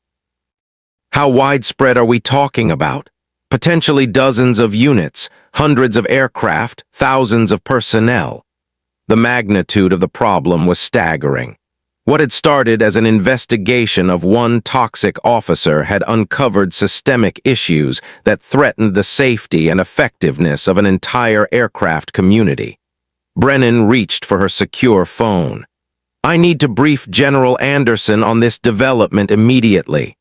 [SPEAKER 1] How widespread are we talking about? Potentially dozens of units, hundreds of aircraft, thousands of personnel. The magnitude of the problem was staggering. What had started as an investigation of one toxic officer had uncovered systemic issues that threatened the safety and effectiveness of an entire aircraft community. Brennan reached for her secure phone. I need to brief General Anderson on this development immediately.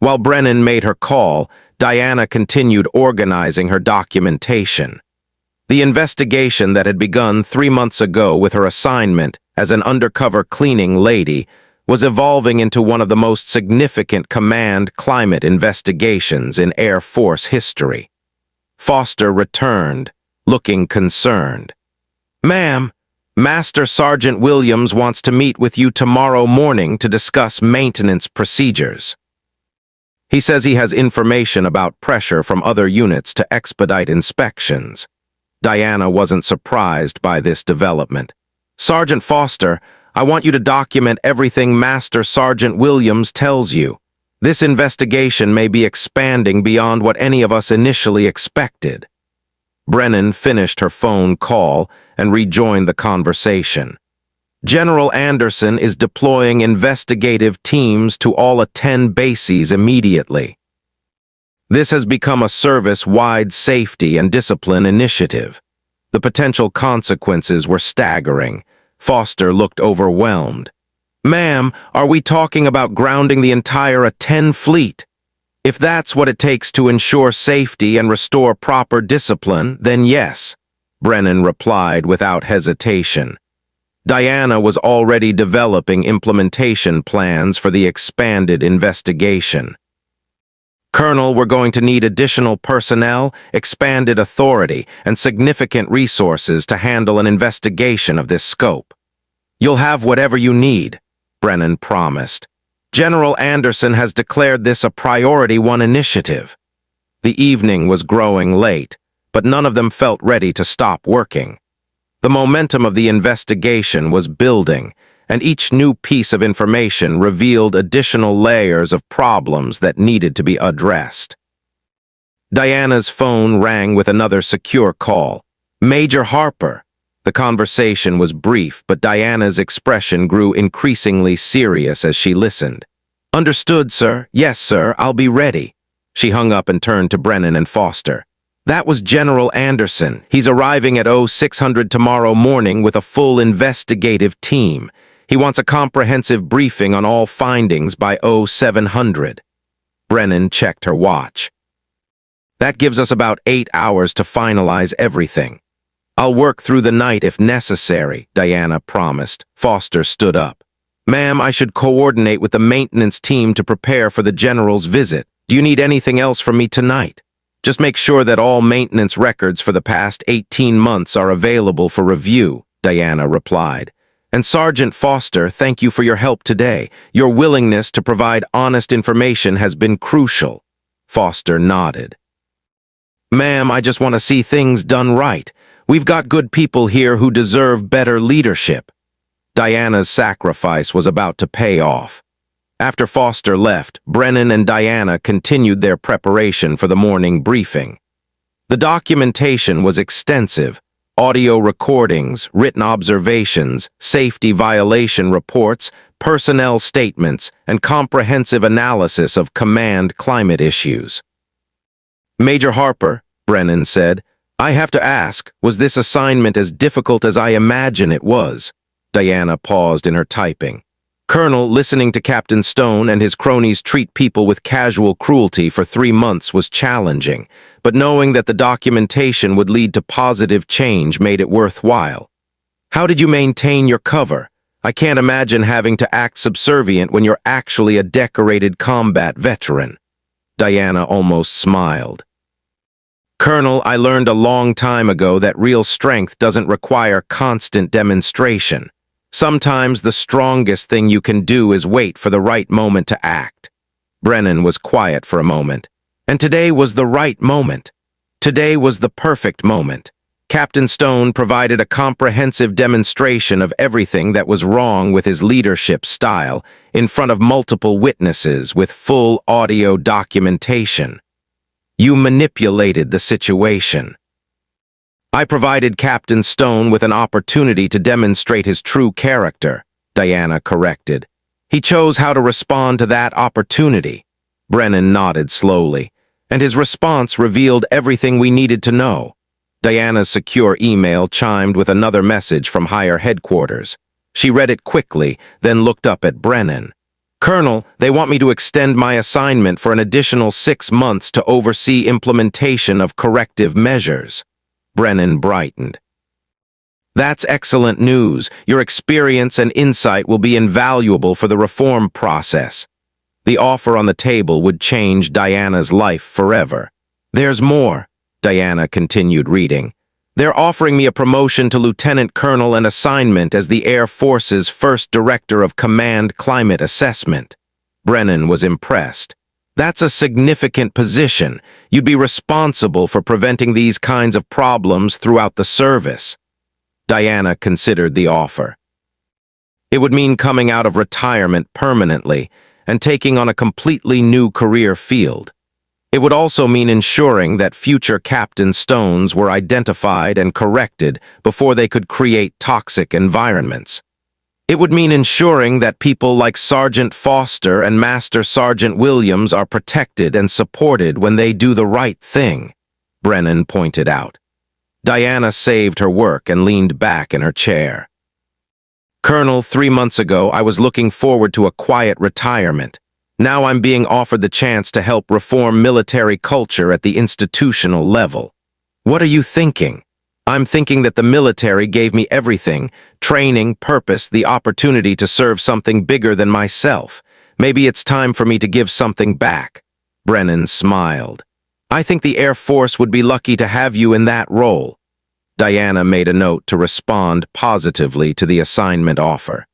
[SPEAKER 1] While Brennan made her call, Diana continued organizing her documentation. The investigation that had begun 3 months ago with her assignment as an undercover cleaning lady was evolving into one of the most significant command climate investigations in Air Force history. Foster returned, looking concerned. Ma'am, Master Sergeant Williams wants to meet with you tomorrow morning to discuss maintenance procedures. He says he has information about pressure from other units to expedite inspections. Diana wasn't surprised by this development. Sergeant Foster, I want you to document everything Master Sergeant Williams tells you. This investigation may be expanding beyond what any of us initially expected. Brennan finished her phone call and rejoined the conversation. General Anderson is deploying investigative teams to all 10 bases immediately. This has become a service-wide safety and discipline initiative. The potential consequences were staggering. Foster looked overwhelmed. Ma'am, are we talking about grounding the entire 10 fleet? If that's what it takes to ensure safety and restore proper discipline, then yes, Brennan replied without hesitation. Diana was already developing implementation plans for the expanded investigation. Colonel, we're going to need additional personnel, expanded authority, and significant resources to handle an investigation of this scope. You'll have whatever you need, Brennan promised. General Anderson has declared this a Priority 1 initiative. The evening was growing late, but none of them felt ready to stop working. The momentum of the investigation was building, and each new piece of information revealed additional layers of problems that needed to be addressed. Diana's phone rang with another secure call. Major Harper. The conversation was brief, but Diana's expression grew increasingly serious as she listened. Understood, sir. Yes, sir. I'll be ready. She hung up and turned to Brennan and Foster. That was General Anderson. He's arriving at 0600 tomorrow morning with a full investigative team. He wants a comprehensive briefing on all findings by 0700. Brennan checked her watch. That gives us about 8 hours to finalize everything. I'll work through the night if necessary, Diana promised. Foster stood up. Ma'am, I should coordinate with the maintenance team to prepare for the General's visit. Do you need anything else from me tonight? Just make sure that all maintenance records for the past 18 months are available for review, Diana replied. And Sergeant Foster, thank you for your help today. Your willingness to provide honest information has been crucial. Foster nodded. Ma'am, I just want to see things done right. We've got good people here who deserve better leadership. Diana's sacrifice was about to pay off. After Foster left, Brennan and Diana continued their preparation for the morning briefing. The documentation was extensive, audio recordings, written observations, safety violation reports, personnel statements, and comprehensive analysis of command climate issues. Major Harper, Brennan said, I have to ask, was this assignment as difficult as I imagine it was? Diana paused in her typing. Colonel, listening to Captain Stone and his cronies treat people with casual cruelty for 3 months was challenging, but knowing that the documentation would lead to positive change made it worthwhile. How did you maintain your cover? I can't imagine having to act subservient when you're actually a decorated combat veteran. Diana almost smiled. Colonel, I learned a long time ago that real strength doesn't require constant demonstration. Sometimes the strongest thing you can do is wait for the right moment to act. Brennan was quiet for a moment. And today was the right moment. Today was the perfect moment. Captain Stone provided a comprehensive demonstration of everything that was wrong with his leadership style in front of multiple witnesses with full audio documentation. You manipulated the situation. I provided Captain Stone with an opportunity to demonstrate his true character, Diana corrected. He chose how to respond to that opportunity. Brennan nodded slowly, and his response revealed everything we needed to know. Diana's secure email chimed with another message from higher headquarters. She read it quickly, then looked up at Brennan. Colonel, they want me to extend my assignment for an additional 6 months to oversee implementation of corrective measures. Brennan brightened. That's excellent news. Your experience and insight will be invaluable for the reform process. The offer on the table would change Diana's life forever. There's more, Diana continued reading. They're offering me a promotion to Lieutenant Colonel and assignment as the Air Force's first Director of Command Climate Assessment. Brennan was impressed. That's a significant position. You'd be responsible for preventing these kinds of problems throughout the service. Diana considered the offer. It would mean coming out of retirement permanently and taking on a completely new career field. It would also mean ensuring that future Captain Stones were identified and corrected before they could create toxic environments. It would mean ensuring that people like Sergeant Foster and Master Sergeant Williams are protected and supported when they do the right thing, Brennan pointed out. Diana saved her work and leaned back in her chair. Colonel, 3 months ago, I was looking forward to a quiet retirement. Now I'm being offered the chance to help reform military culture at the institutional level. What are you thinking? I'm thinking that the military gave me everything, training, purpose, the opportunity to serve something bigger than myself. Maybe it's time for me to give something back. Brennan smiled. I think the Air Force would be lucky to have you in that role. Diana made a note to respond positively to the assignment offer.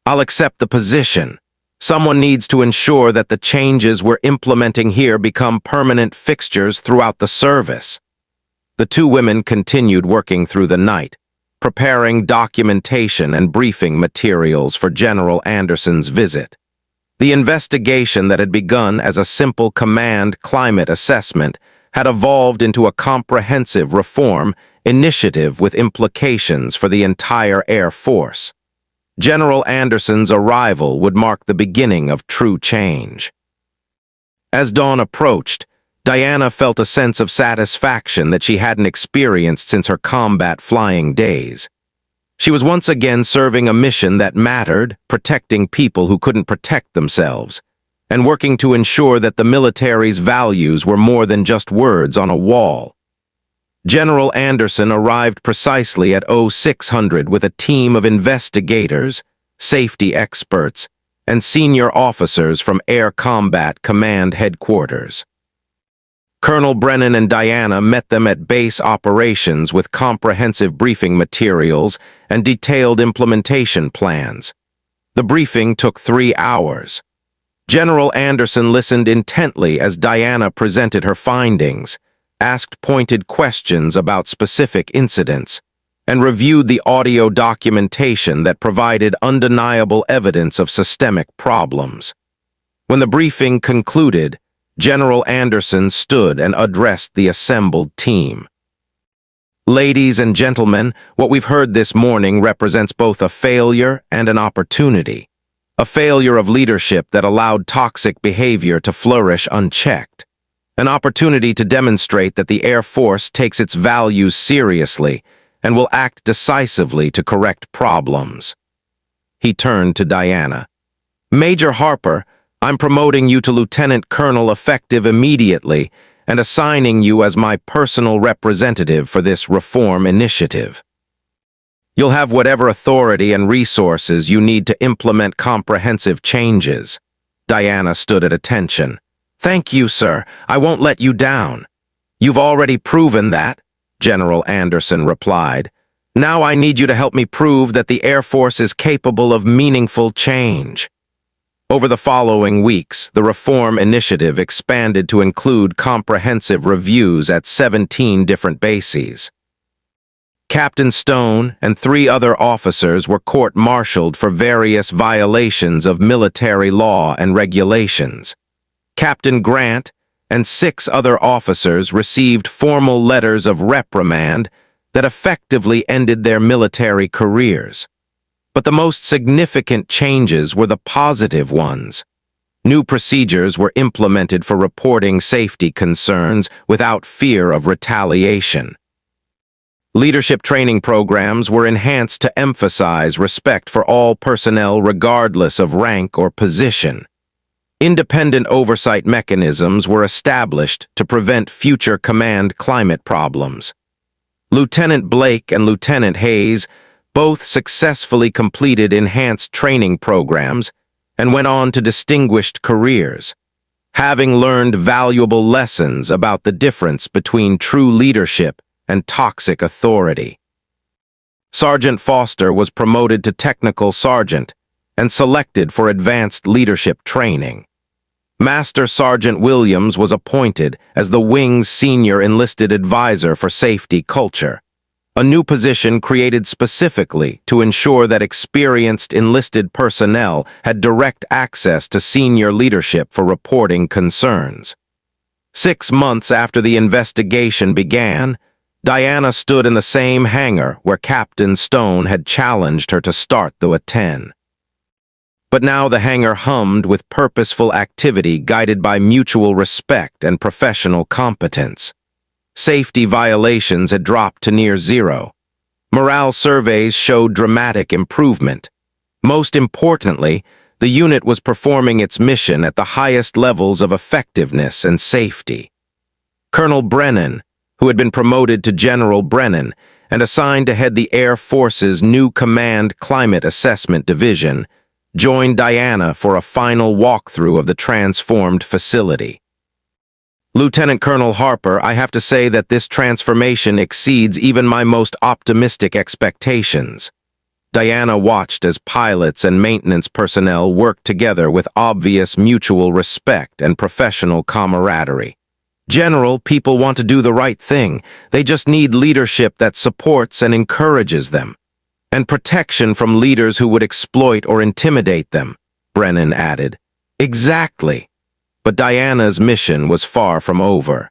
[SPEAKER 1] I'll accept the position. Someone needs to ensure that the changes we're implementing here become permanent fixtures throughout the service. The two women continued working through the night, preparing documentation and briefing materials for General Anderson's visit. The investigation that had begun as a simple command climate assessment had evolved into a comprehensive reform initiative with implications for the entire Air Force. General Anderson's arrival would mark the beginning of true change. As dawn approached, Diana felt a sense of satisfaction that she hadn't experienced since her combat flying days. She was once again serving a mission that mattered, protecting people who couldn't protect themselves, and working to ensure that the military's values were more than just words on a wall. General Anderson arrived precisely at 0600 with a team of investigators, safety experts, and senior officers from Air Combat Command Headquarters. Colonel Brennan and Diana met them at base operations with comprehensive briefing materials and detailed implementation plans. The briefing took 3 hours. General Anderson listened intently as Diana presented her findings, asked pointed questions about specific incidents, and reviewed the audio documentation that provided undeniable evidence of systemic problems. When the briefing concluded, General Anderson stood and addressed the assembled team. Ladies and gentlemen, what we've heard this morning represents both a failure and an opportunity. A failure of leadership that allowed toxic behavior to flourish unchecked. An opportunity to demonstrate that the Air Force takes its values seriously and will act decisively to correct problems. He turned to Diana. Major Harper, I'm promoting you to Lieutenant Colonel effective immediately and assigning you as my personal representative for this reform initiative. You'll have whatever authority and resources you need to implement comprehensive changes. Diana stood at attention. Thank you, sir. I won't let you down. You've already proven that, General Anderson replied. Now I need you to help me prove that the Air Force is capable of meaningful change. Over the following weeks, the reform initiative expanded to include comprehensive reviews at 17 different bases. Captain Stone and 3 other officers were court-martialed for various violations of military law and regulations. Captain Grant and 6 other officers received formal letters of reprimand that effectively ended their military careers. But the most significant changes were the positive ones. New procedures were implemented for reporting safety concerns without fear of retaliation. Leadership training programs were enhanced to emphasize respect for all personnel regardless of rank or position. Independent oversight mechanisms were established to prevent future command climate problems. Lieutenant Blake and Lieutenant Hayes both successfully completed enhanced training programs and went on to distinguished careers, having learned valuable lessons about the difference between true leadership and toxic authority. Sergeant Foster was promoted to Technical Sergeant and selected for advanced leadership training. Master Sergeant Williams was appointed as the Wing's Senior Enlisted Advisor for Safety Culture, a new position created specifically to ensure that experienced enlisted personnel had direct access to senior leadership for reporting concerns. 6 months after the investigation began, Diana stood in the same hangar where Captain Stone had challenged her to start the A-10. But now the hangar hummed with purposeful activity guided by mutual respect and professional competence. Safety violations had dropped to near zero. Morale surveys showed dramatic improvement. Most importantly, the unit was performing its mission at the highest levels of effectiveness and safety. Colonel Brennan, who had been promoted to General Brennan and assigned to head the Air Force's new Command Climate Assessment Division, joined Diana for a final walkthrough of the transformed facility. Lieutenant Colonel Harper, I have to say that this transformation exceeds even my most optimistic expectations. Diana watched as pilots and maintenance personnel worked together with obvious mutual respect and professional camaraderie. General, people want to do the right thing. They just need leadership that supports and encourages them. And protection from leaders who would exploit or intimidate them, Brennan added. Exactly. But Diana's mission was far from over.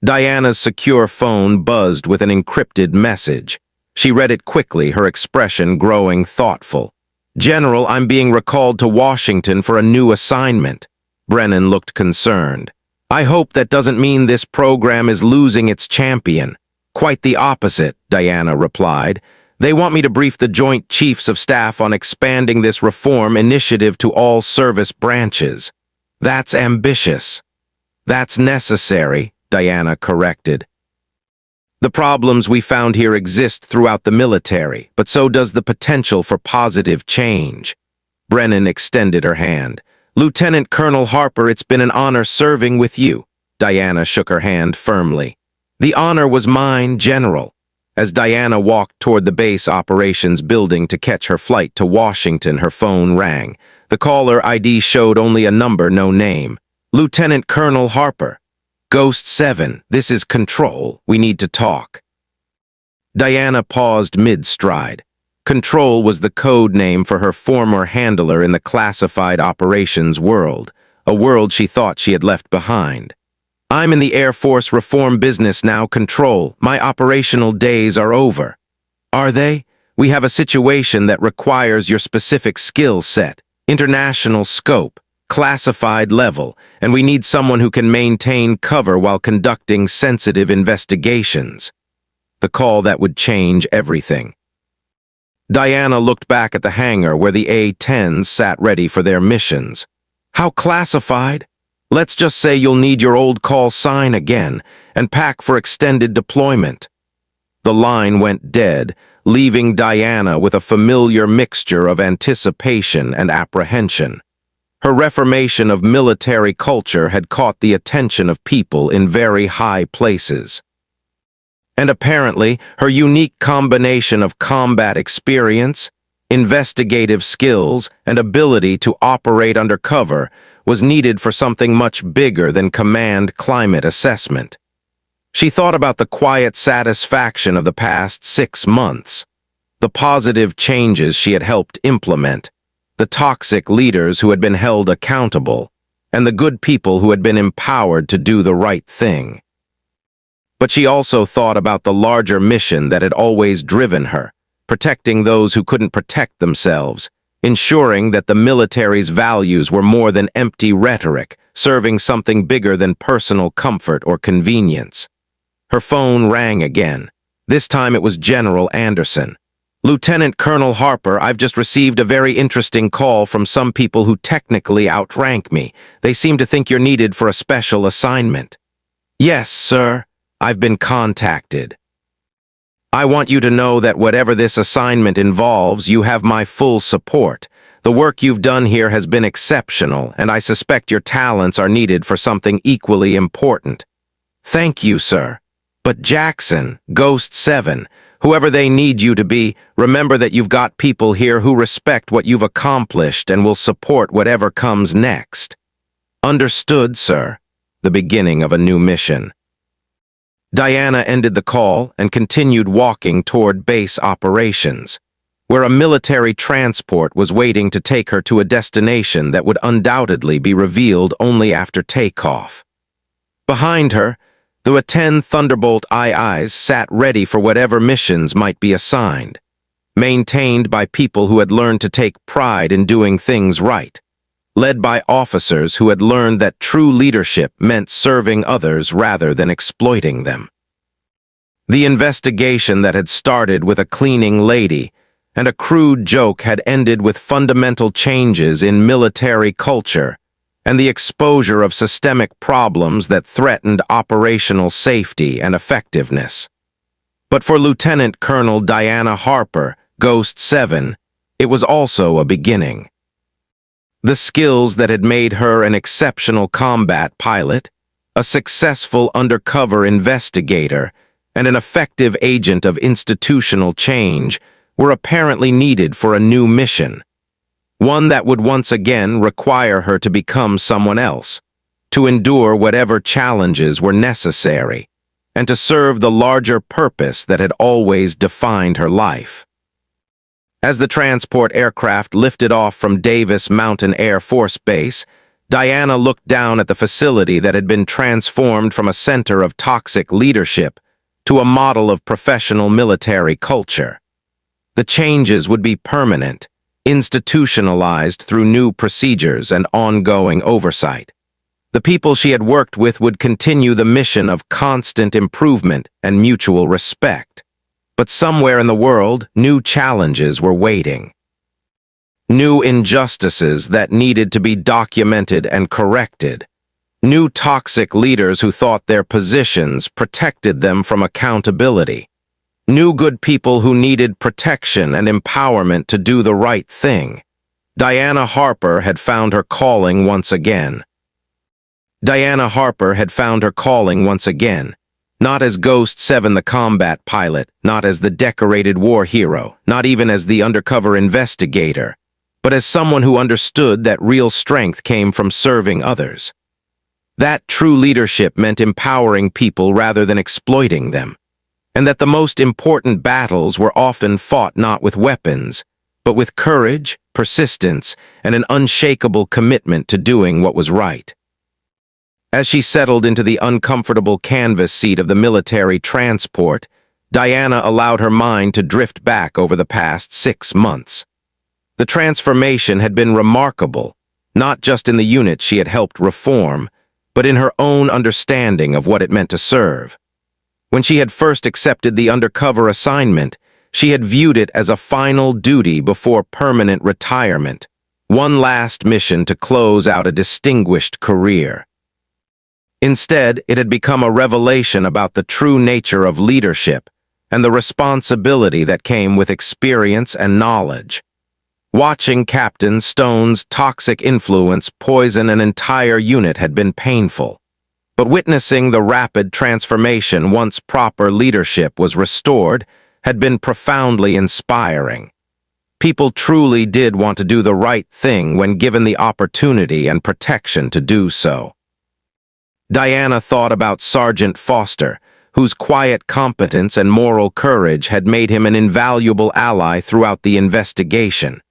[SPEAKER 1] Diana's secure phone buzzed with an encrypted message. She read it quickly, her expression growing thoughtful. General, I'm being recalled to Washington for a new assignment. Brennan looked concerned. I hope that doesn't mean this program is losing its champion. Quite the opposite, Diana replied. They want me to brief the Joint Chiefs of Staff on expanding this reform initiative to all service branches. That's ambitious. That's necessary, Diana corrected. The problems we found here exist throughout the military, but so does the potential for positive change. Brennan extended her hand. Lieutenant Colonel Harper, it's been an honor serving with you. Diana shook her hand firmly. The honor was mine, General. As Diana walked toward the base operations building to catch her flight to Washington, her phone rang. The caller ID showed only a number, no name. Lieutenant Colonel Harper. Ghost 7, this is Control. We need to talk. Diana paused mid-stride. Control was the code name for her former handler in the classified operations world, a world she thought she had left behind. I'm in the Air Force reform business now, Control. My operational days are over. Are they? We have a situation that requires your specific skill set, international scope, classified level, and we need someone who can maintain cover while conducting sensitive investigations. The call that would change everything. Diana looked back at the hangar where the A-10s sat ready for their missions. How classified? Let's just say you'll need your old call sign again and pack for extended deployment. The line went dead, leaving Diana with a familiar mixture of anticipation and apprehension. Her reformation of military culture had caught the attention of people in very high places. And apparently, her unique combination of combat experience, investigative skills, and ability to operate undercover was needed for something much bigger than command climate assessment. She thought about the quiet satisfaction of the past 6 months, the positive changes she had helped implement, the toxic leaders who had been held accountable, and the good people who had been empowered to do the right thing. But she also thought about the larger mission that had always driven her, protecting those who couldn't protect themselves, ensuring that the military's values were more than empty rhetoric, serving something bigger than personal comfort or convenience. Her phone rang again. This time it was General Anderson. Lieutenant Colonel Harper, I've just received a very interesting call from some people who technically outrank me. They seem to think you're needed for a special assignment. Yes, sir. I've been contacted. I want you to know that whatever this assignment involves, you have my full support. The work you've done here has been exceptional, and I suspect your talents are needed for something equally important. Thank you, sir. But Jackson, Ghost 7, whoever they need you to be, remember that you've got people here who respect what you've accomplished and will support whatever comes next. Understood, sir. The beginning of a new mission. Diana ended the call and continued walking toward base operations, where a military transport was waiting to take her to a destination that would undoubtedly be revealed only after takeoff. Behind her, the 10 Thunderbolt IIs sat ready for whatever missions might be assigned, maintained by people who had learned to take pride in doing things right, led by officers who had learned that true leadership meant serving others rather than exploiting them. The investigation that had started with a cleaning lady and a crude joke had ended with fundamental changes in military culture and the exposure of systemic problems that threatened operational safety and effectiveness. But for Lieutenant Colonel Diana Harper, Ghost 7, it was also a beginning. The skills that had made her an exceptional combat pilot, a successful undercover investigator, and an effective agent of institutional change were apparently needed for a new mission. One that would once again require her to become someone else, to endure whatever challenges were necessary, and to serve the larger purpose that had always defined her life. As the transport aircraft lifted off from Davis Mountain Air Force Base, Diana looked down at the facility that had been transformed from a center of toxic leadership to a model of professional military culture. The changes would be permanent, institutionalized through new procedures and ongoing oversight. The people she had worked with would continue the mission of constant improvement and mutual respect. But somewhere in the world, new challenges were waiting. New injustices that needed to be documented and corrected. New toxic leaders who thought their positions protected them from accountability. New good people who needed protection and empowerment to do the right thing. Diana Harper had found her calling once again. Diana Harper had found her calling once again. Not as Ghost 7 the combat pilot, not as the decorated war hero, not even as the undercover investigator, but as someone who understood that real strength came from serving others. That true leadership meant empowering people rather than exploiting them, and that the most important battles were often fought not with weapons, but with courage, persistence, and an unshakable commitment to doing what was right. As she settled into the uncomfortable canvas seat of the military transport, Diana allowed her mind to drift back over the past 6 months. The transformation had been remarkable, not just in the unit she had helped reform, but in her own understanding of what it meant to serve. When she had first accepted the undercover assignment, she had viewed it as a final duty before permanent retirement, one last mission to close out a distinguished career. Instead, it had become a revelation about the true nature of leadership and the responsibility that came with experience and knowledge. Watching Captain Stone's toxic influence poison an entire unit had been painful, but witnessing the rapid transformation once proper leadership was restored had been profoundly inspiring. People truly did want to do the right thing when given the opportunity and protection to do so. Diana thought about Sergeant Foster, whose quiet competence and moral courage had made him an invaluable ally throughout the investigation.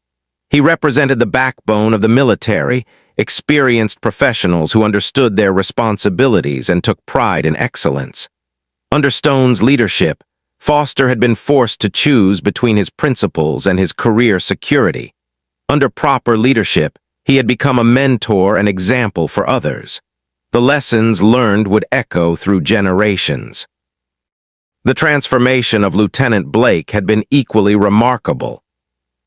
[SPEAKER 1] He represented the backbone of the military, experienced professionals who understood their responsibilities and took pride in excellence. Under Stone's leadership, Foster had been forced to choose between his principles and his career security. Under proper leadership, he had become a mentor and example for others. The lessons learned would echo through generations. The transformation of Lieutenant Blake had been equally remarkable.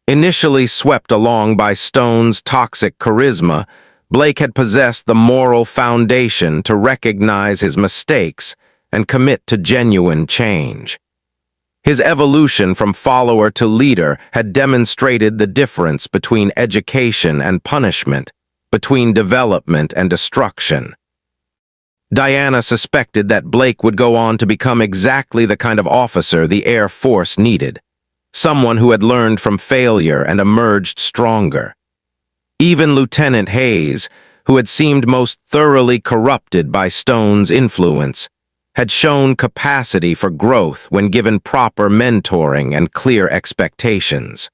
[SPEAKER 1] Initially swept along by Stone's toxic charisma, Blake had possessed the moral foundation to recognize his mistakes and commit to genuine change. His evolution from follower to leader had demonstrated the difference between education and punishment, between development and destruction. Diana suspected that Blake would go on to become exactly the kind of officer the Air Force needed, someone who had learned from failure and emerged stronger. Even Lieutenant Hayes, who had seemed most thoroughly corrupted by Stone's influence, had shown capacity for growth when given proper mentoring and clear expectations.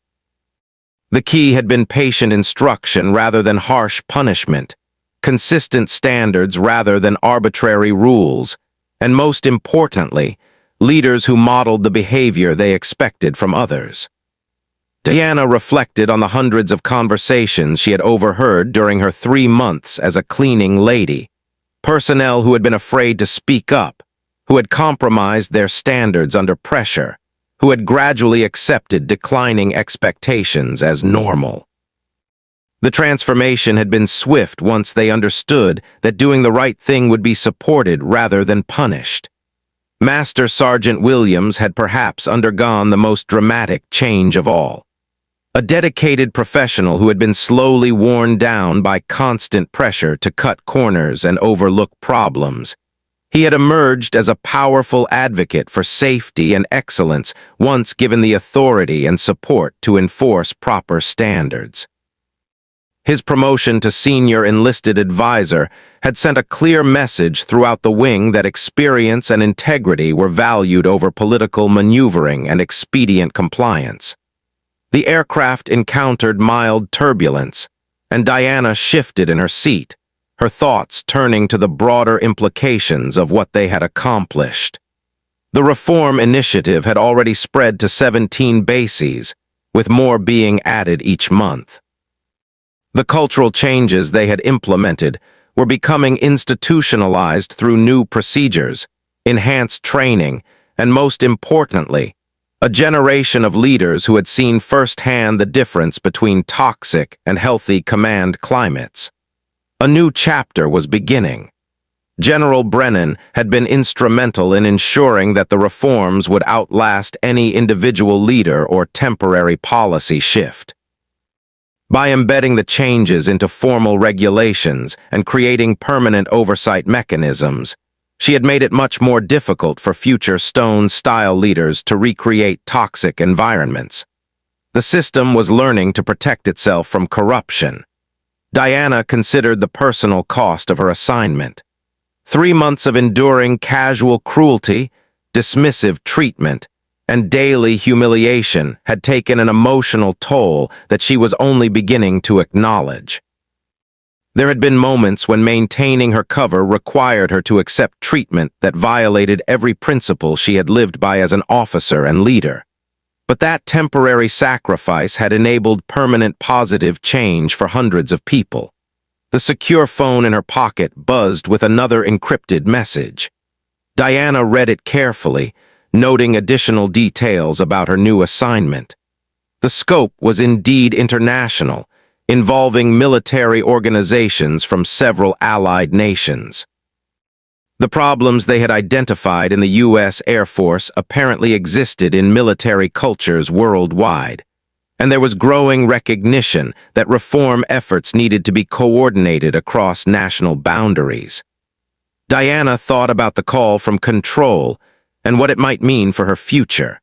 [SPEAKER 1] The key had been patient instruction rather than harsh punishment, consistent standards rather than arbitrary rules, and most importantly, leaders who modeled the behavior they expected from others. Diana reflected on the hundreds of conversations she had overheard during her 3 months as a cleaning lady, personnel who had been afraid to speak up, who had compromised their standards under pressure, who had gradually accepted declining expectations as normal. The transformation had been swift once they understood that doing the right thing would be supported rather than punished. Master Sergeant Williams had perhaps undergone the most dramatic change of all. A dedicated professional who had been slowly worn down by constant pressure to cut corners and overlook problems. He had emerged as a powerful advocate for safety and excellence once given the authority and support to enforce proper standards. His promotion to senior enlisted advisor had sent a clear message throughout the wing that experience and integrity were valued over political maneuvering and expedient compliance. The aircraft encountered mild turbulence, and Diana shifted in her seat, her thoughts turning to the broader implications of what they had accomplished. The reform initiative had already spread to 17 bases, with more being added each month. The cultural changes they had implemented were becoming institutionalized through new procedures, enhanced training, and most importantly, a generation of leaders who had seen firsthand the difference between toxic and healthy command climates. A new chapter was beginning. General Brennan had been instrumental in ensuring that the reforms would outlast any individual leader or temporary policy shift. By embedding the changes into formal regulations and creating permanent oversight mechanisms, she had made it much more difficult for future Stone-style leaders to recreate toxic environments. The system was learning to protect itself from corruption. Diana considered the personal cost of her assignment. 3 months of enduring casual cruelty, dismissive treatment, and daily humiliation had taken an emotional toll that she was only beginning to acknowledge. There had been moments when maintaining her cover required her to accept treatment that violated every principle she had lived by as an officer and leader. But that temporary sacrifice had enabled permanent positive change for hundreds of people. The secure phone in her pocket buzzed with another encrypted message. Diana read it carefully, noting additional details about her new assignment. The scope was indeed international, involving military organizations from several allied nations. The problems they had identified in the U.S. Air Force apparently existed in military cultures worldwide, and there was growing recognition that reform efforts needed to be coordinated across national boundaries. Diana thought about the call from Control and what it might mean for her future.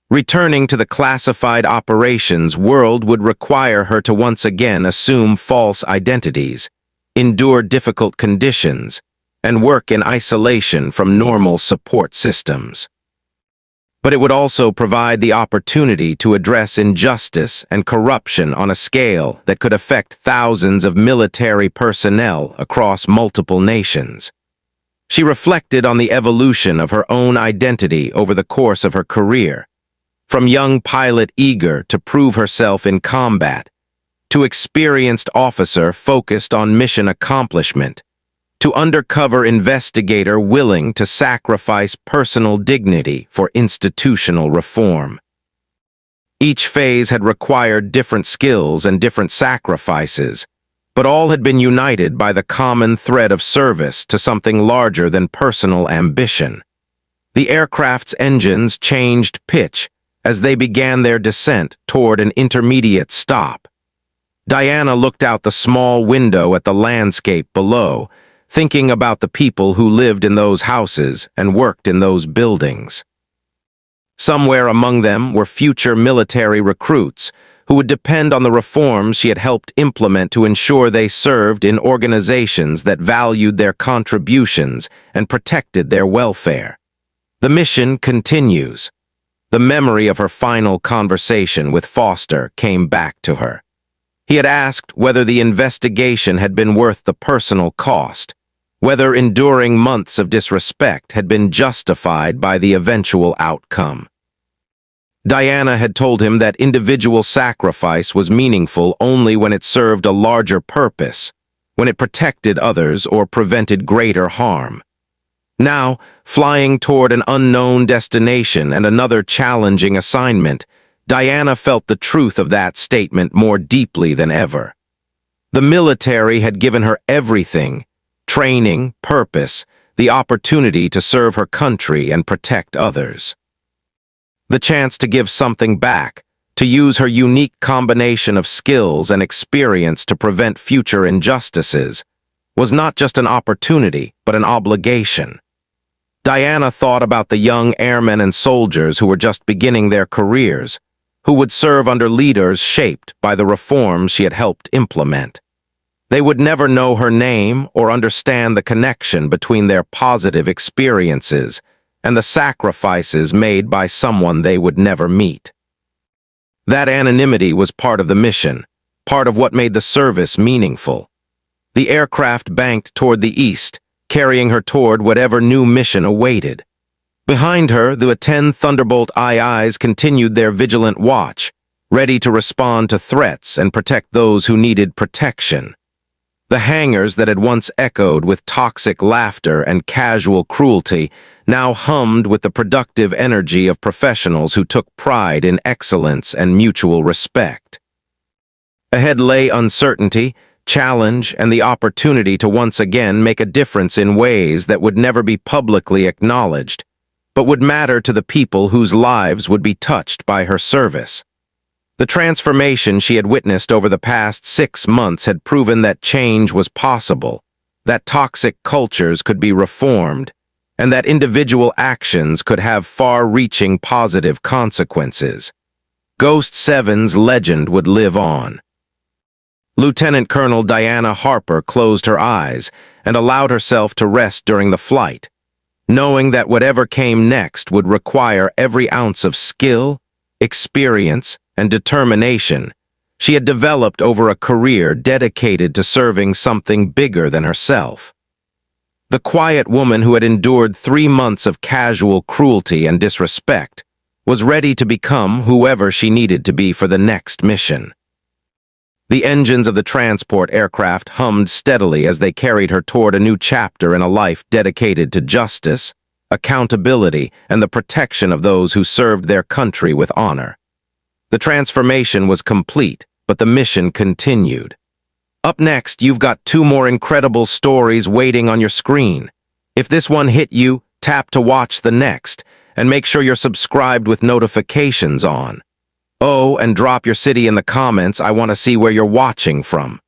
[SPEAKER 1] Returning to the classified operations world would require her to once again assume false identities, endure difficult conditions, and work in isolation from normal support systems. But it would also provide the opportunity to address injustice and corruption on a scale that could affect thousands of military personnel across multiple nations. She reflected on the evolution of her own identity over the course of her career, from young pilot eager to prove herself in combat, to experienced officer focused on mission accomplishment, to undercover investigator willing to sacrifice personal dignity for institutional reform. Each phase had required different skills and different sacrifices, but all had been united by the common thread of service to something larger than personal ambition. The aircraft's engines changed pitch as they began their descent toward an intermediate stop. Diana looked out the small window at the landscape below, thinking about the people who lived in those houses and worked in those buildings. Somewhere among them were future military recruits who would depend on the reforms she had helped implement to ensure they served in organizations that valued their contributions and protected their welfare. The mission continues. The memory of her final conversation with Foster came back to her. He had asked whether the investigation had been worth the personal cost, whether enduring months of disrespect had been justified by the eventual outcome. Diana had told him that individual sacrifice was meaningful only when it served a larger purpose, when it protected others or prevented greater harm. Now, flying toward an unknown destination and another challenging assignment, Diana felt the truth of that statement more deeply than ever. The military had given her everything: training, purpose, the opportunity to serve her country and protect others. The chance to give something back, to use her unique combination of skills and experience to prevent future injustices, was not just an opportunity, but an obligation. Diana thought about the young airmen and soldiers who were just beginning their careers, who would serve under leaders shaped by the reforms she had helped implement. They would never know her name or understand the connection between their positive experiences and the sacrifices made by someone they would never meet. That anonymity was part of the mission, part of what made the service meaningful. The aircraft banked toward the east, carrying her toward whatever new mission awaited. Behind her, the 10 Thunderbolt IIs continued their vigilant watch, ready to respond to threats and protect those who needed protection. The hangars that had once echoed with toxic laughter and casual cruelty now hummed with the productive energy of professionals who took pride in excellence and mutual respect. Ahead lay uncertainty, challenge, and the opportunity to once again make a difference in ways that would never be publicly acknowledged, but would matter to the people whose lives would be touched by her service. The transformation she had witnessed over the past 6 months had proven that change was possible, that toxic cultures could be reformed, and that individual actions could have far-reaching positive consequences. Ghost 7's legend would live on. Lieutenant Colonel Diana Harper closed her eyes and allowed herself to rest during the flight, knowing that whatever came next would require every ounce of skill, experience, and determination She had developed over a career dedicated to serving something bigger than herself. The quiet woman who had endured 3 months of casual cruelty and disrespect was ready to become whoever she needed to be for the next mission. The engines of the transport aircraft hummed steadily as they carried her toward a new chapter in a life dedicated to justice, accountability, and the protection of those who served their country with honor. The transformation was complete, but the mission continued. Up next, you've got 2 more incredible stories waiting on your screen. If this one hit you, tap to watch the next, and make sure you're subscribed with notifications on. Oh, and drop your city in the comments. I want to see where you're watching from.